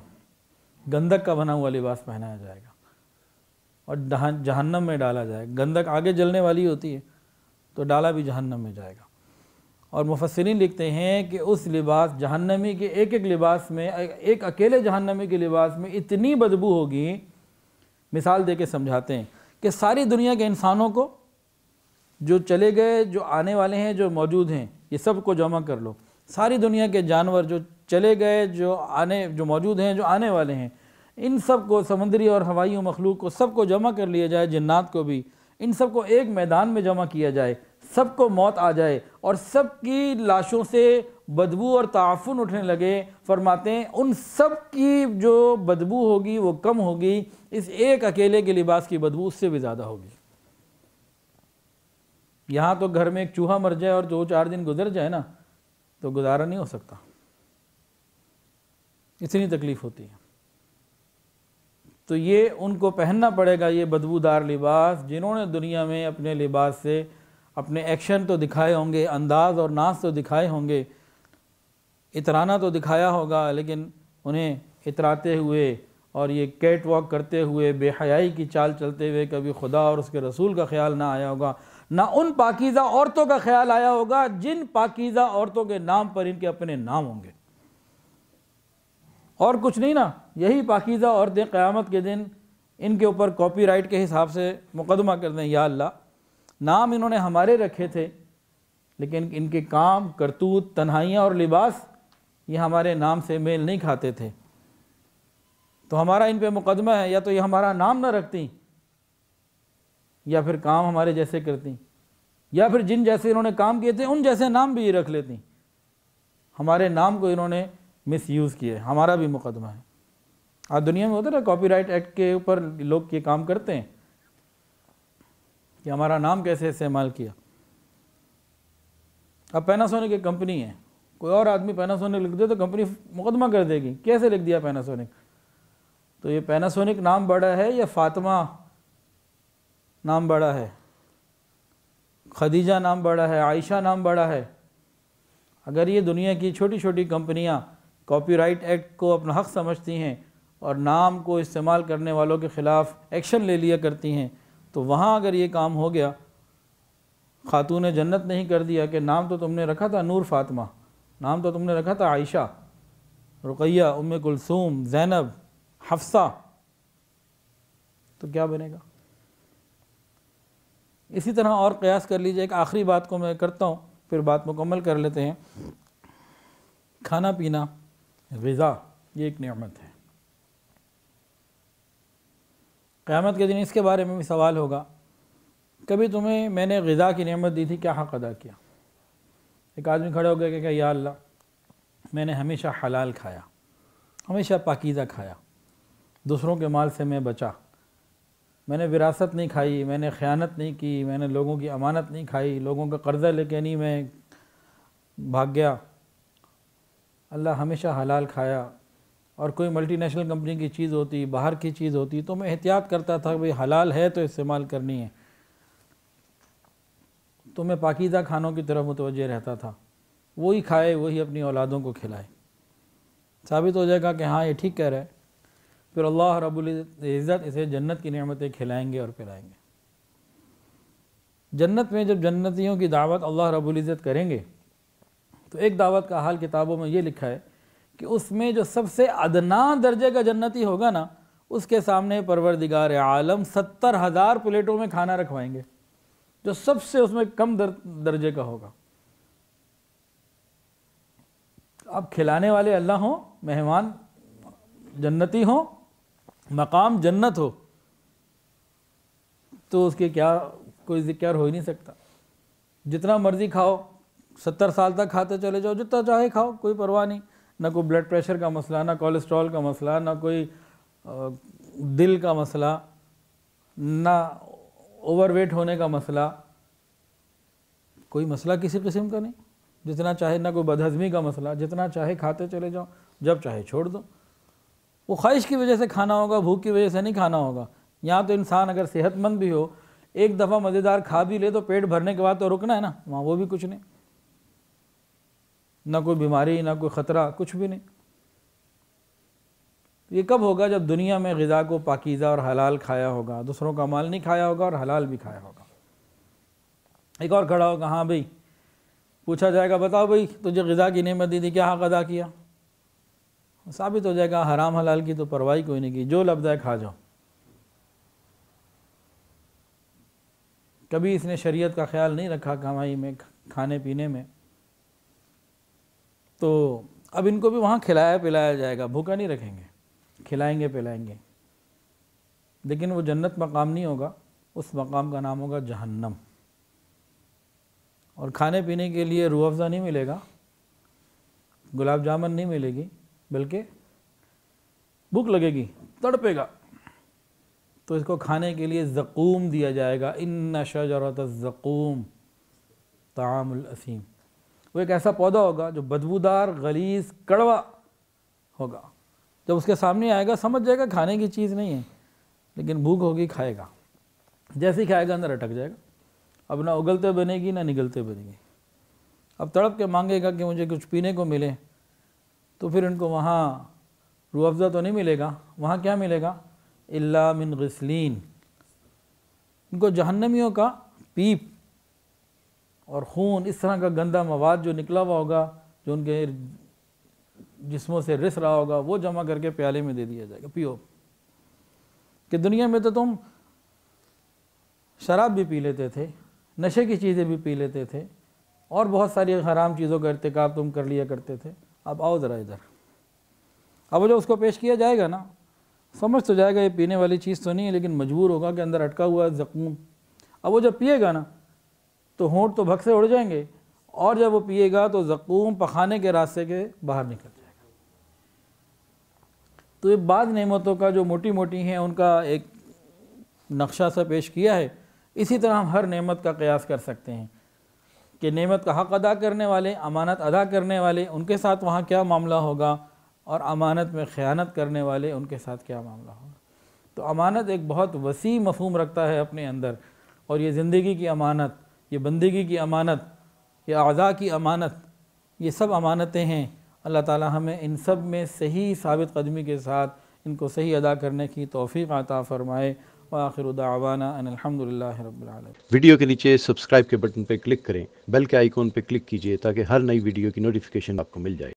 گندک کا بنا ہوا لباس پہنایا جائے گا اور جہنم میں ڈالا جائے گا۔ گندک آگے جلنے والی ہوتی ہے تو ڈالا بھی جہنم میں جائے گا۔ اور مفسرین لکھتے ہیں کہ اس لباس جہنمی کے ایک ایک لباس میں، ایک اکیلے جہنمی کے لباس میں اتنی بدبو ہوگی، مثال دے کے سمجھاتے ہیں کہ ساری دنیا کے انسانوں کو، جو چلے گئے، جو آنے والے ہیں، جو موجود ہیں، یہ سب کو جمع کر لو، ساری دنیا کے جانور جو چلے گئے، جو موجود ہیں، جو آنے والے ہیں، ان سب کو، سمندری اور ہوائی و مخلوق کو، سب کو جمع کر لیا جائے، جنات کو بھی، ان سب کو ایک میدان میں جمع کیا جائے، سب کو موت آ جائے اور سب کی لاشوں سے بدبو اور تعفن اٹھنے لگے۔ فرماتے ہیں ان سب کی جو بدبو ہوگی وہ کم ہوگی، اس ایک اکیلے کے لباس کی بدبو اس سے بھی زیادہ ہوگی۔ یہاں تو گھر میں ایک چوہا مر جائے اور 2-4 دن گزر جائے نا تو گزارا نہیں ہو سکتا، اتنی تکلیف ہوتی ہے۔ تو یہ ان کو پہننا پڑے گا یہ بدبودار لباس، جنہوں نے دنیا میں اپنے لباس سے اپنے ایکشن تو دکھائے ہوں گے، انداز اور ناز تو دکھائے ہوں گے، اترانا تو دکھایا ہوگا، لیکن انہیں اتراتے ہوئے اور یہ کیٹ واک کرتے ہوئے، بے حیائی کی چال چلتے ہوئے کبھی خدا اور اس کے رسول کا خیال نہ آیا ہوگا، نہ ان پاکیزہ عورتوں کا خیال آیا ہوگا جن پاکیزہ عورتوں کے نام پر ان کے اپنے نام ہوں گے، اور کچھ نہیں نا۔ یہی پاکیزہ عورتیں قیامت کے دن ان کے اوپر کاپی رائٹ کے حساب سے مقدمہ کر دیں، یا اللہ نام انہوں نے ہمارے رکھے تھے لیکن ان کے کام، کرتوت، تنہائیاں اور لباس یہ ہمارے نام سے میل نہیں کھاتے تھے، تو ہمارا ان پہ مقدمہ ہے، یا تو یہ ہمارا نام نہ رکھتی، یا پھر کام ہمارے جیسے کرتی، یا پھر جن جیسے انہوں نے کام کیے تھے ان جیسے نام بھی یہ رکھ لیتی، ہمارے نام کو انہوں نے مس یوز کیے، ہمارا بھی مقدمہ ہے۔ آج دنیا میں ہوتا ہے نا کاپی رائٹ ایکٹ کے اوپر لوگ یہ کام کرتے ہیں کہ ہمارا نام کیسے استعمال کیا۔ اب پیناسونک ایک کمپنی ہے، کوئی اور آدمی پیناسونک لکھ دے تو کمپنی مقدمہ کر دے گی، کیسے لکھ دیا پیناسونک؟ تو یہ پیناسونک نام بڑا ہے یا فاطمہ نام بڑا ہے، خدیجہ نام بڑا ہے، عائشہ نام بڑا ہے؟ اگر یہ دنیا کی چھوٹی چھوٹی کمپنیاں کاپی رائٹ ایکٹ کو اپنا حق سمجھتی ہیں اور نام کو استعمال کرنے والوں کے خلاف ایکشن لے لیا کرتی ہیں، تو وہاں اگر یہ کام ہو گیا، خاتون جنت نہیں کر دیا کہ نام تو تم نے رکھا تھا نور فاطمہ، نام تو تم نے رکھا تھا عائشہ، رقیہ، ام کلثوم، زینب، حفصہ، تو کیا بنے گا؟ اسی طرح اور قیاس کر لیجئے۔ ایک آخری بات کو میں کرتا ہوں پھر بات مکمل کر لیتے ہیں۔ کھانا پینا، غذا، یہ ایک نعمت ہے۔ قیامت کے دن اس کے بارے میں بھی سوال ہوگا، کبھی تمہیں میں نے غذا کی نعمت دی تھی، کیا حق ادا کیا؟ ایک آدمی کھڑے ہو گیا کہ یا اللہ میں نے ہمیشہ حلال کھایا، ہمیشہ پاکیزہ کھایا، دوسروں کے مال سے میں بچا، میں نے وراثت نہیں کھائی، میں نے خیانت نہیں کی، میں نے لوگوں کی امانت نہیں کھائی، لوگوں کا قرضہ لے کے نہیں میں بھاگ گیا، اللہ ہمیشہ حلال کھایا، اور کوئی ملٹی نیشنل کمپنی کی چیز ہوتی، باہر کی چیز ہوتی تو میں احتیاط کرتا تھا کہ بھئی حلال ہے تو استعمال کرنی ہے، تو میں پاکیزہ کھانوں کی طرف متوجہ رہتا تھا، وہی کھائے، وہی اپنی اولادوں کو کھلائے۔ ثابت ہو جائے گا کہ ہاں یہ ٹھیک کہہ رہا ہے، پھر اللہ رب العزت اسے جنت کی نعمتیں کھلائیں گے اور پلائیں گے۔ جنت میں جب جنتیوں کی دعوت اللہ رب العزت کریں گے تو ایک دعوت کا حال کتابوں میں یہ لکھا ہے کہ اس میں جو سب سے ادنا درجے کا جنتی ہوگا نا، اس کے سامنے پروردگار عالم 70,000 پلیٹوں میں کھانا رکھوائیں گے، جو سب سے اس میں کم درجے کا ہوگا۔ اب کھلانے والے اللہ ہوں، مہمان جنتی ہوں، مقام جنت ہو، تو اس کے کیا کوئی ذکر ہو ہی نہیں سکتا۔ جتنا مرضی کھاؤ، 70 سال تک کھاتے چلے جاؤ، جتنا چاہے کھاؤ، کوئی پرواہ نہیں، نہ کوئی بلڈ پریشر کا مسئلہ، نہ کولیسٹرول کا مسئلہ، نہ کوئی دل کا مسئلہ، نہ اوور ویٹ ہونے کا مسئلہ، کوئی مسئلہ کسی قسم کا نہیں، جتنا چاہے، نہ کوئی بدہضمی کا مسئلہ، جتنا چاہے کھاتے چلے جاؤ، جب چاہے چھوڑ دو۔ وہ خواہش کی وجہ سے کھانا ہوگا، بھوک کی وجہ سے نہیں کھانا ہوگا۔ یہاں تو انسان اگر صحت مند بھی ہو، ایک دفعہ مزیدار کھا بھی لے تو پیٹ بھرنے کے بعد تو رکنا ہے نا، وہاں وہ بھی کچھ نہیں، نہ کوئی بیماری، نہ کوئی خطرہ، کچھ بھی نہیں۔ یہ کب ہوگا؟ جب دنیا میں غذا کو پاکیزہ اور حلال کھایا ہوگا، دوسروں کا مال نہیں کھایا ہوگا اور حلال بھی کھایا ہوگا۔ ایک اور کھڑا ہوگا، ہاں بھئی، پوچھا جائے گا بتاؤ بھئی تجھے غذا کی نعمت دی تھی، کیا حق ادا کیا؟ ثابت ہو جائے گا حرام حلال کی تو پرواہ کوئی نہیں کی، جو لفظ ہے کھا جاؤ۔ کبھی اس نے شریعت کا خیال نہیں رکھا کمائی میں، کھانے پینے میں، تو اب ان کو بھی وہاں کھلایا پلایا جائے گا، بھوکا نہیں رکھیں گے، کھلائیں گے پلائیں گے، لیکن وہ جنت مقام نہیں ہوگا، اس مقام کا نام ہوگا جہنم۔ اور کھانے پینے کے لیے روح افزا نہیں ملے گا، گلاب جامن نہیں ملے گی، بلکہ بھوک لگے گی، تڑپے گا، تو اس کو کھانے کے لیے زقوم دیا جائے گا۔ ان شجرۃ الزقوم طعام الاثیم، وہ ایک ایسا پودا ہوگا جو بدبودار، غلیظ، کڑوا ہوگا۔ جب اس کے سامنے آئے گا سمجھ جائے گا کھانے کی چیز نہیں ہے، لیکن بھوک ہوگی کھائے گا، جیسے ہی کھائے گا اندر اٹک جائے گا، اب نہ اگلتے بنے گی نہ نگلتے بنے گی، اب تڑپ کے مانگے گا کہ مجھے کچھ پینے کو ملے، تو پھر ان کو وہاں روح افزا تو نہیں ملے گا، وہاں کیا ملے گا؟ الا من غسلین، ان کو جہنمیوں کا پیپ اور خون، اس طرح کا گندا مواد جو نکلا ہوا ہوگا، جو ان کے جسموں سے رس رہا ہوگا، وہ جمع کر کے پیالے میں دے دیا جائے گا، پیو۔ کہ دنیا میں تو تم شراب بھی پی لیتے تھے، نشے کی چیزیں بھی پی لیتے تھے، اور بہت ساری حرام چیزوں کا ارتکاب تم کر لیا کرتے تھے، اب آؤ ذرا ادھر۔ اب وہ جو اس کو پیش کیا جائے گا نا، سمجھ تو جائے گا یہ پینے والی چیز تو نہیں ہے، لیکن مجبور ہوگا کہ اندر اٹکا ہوا ہے زقوم۔ اب وہ جب پیے گا نا تو ہونٹ تو بھگ سے اڑ جائیں گے، اور جب وہ پیے گا تو زقوم پخانے کے راستے کے باہر نکل جائے گا۔ تو یہ بعض نعمتوں کا جو موٹی موٹی ہیں ان کا ایک نقشہ سا پیش کیا ہے، اسی طرح ہم ہر نعمت کا قیاس کر سکتے ہیں کہ نعمت کا حق ادا کرنے والے، امانت ادا کرنے والے، ان کے ساتھ وہاں کیا معاملہ ہوگا، اور امانت میں خیانت کرنے والے ان کے ساتھ کیا معاملہ ہوگا۔ تو امانت ایک بہت وسیع مفہوم رکھتا ہے اپنے اندر، اور یہ زندگی کی امانت، یہ بندگی کی امانت، یہ اعضاء کی امانت، یہ سب امانتیں ہیں۔ اللہ تعالی ہمیں ان سب میں صحیح ثابت قدمی کے ساتھ ان کو صحیح ادا کرنے کی توفیق عطا فرمائے۔ وآخر دعوانا ان الحمدللہ رب العالمین۔ ویڈیو کے نیچے سبسکرائب کے بٹن پہ کلک کریں، بیل کے آئیکن پہ کلک کیجئے تاکہ ہر نئی ویڈیو کی نوٹیفیکیشن آپ کو مل جائے۔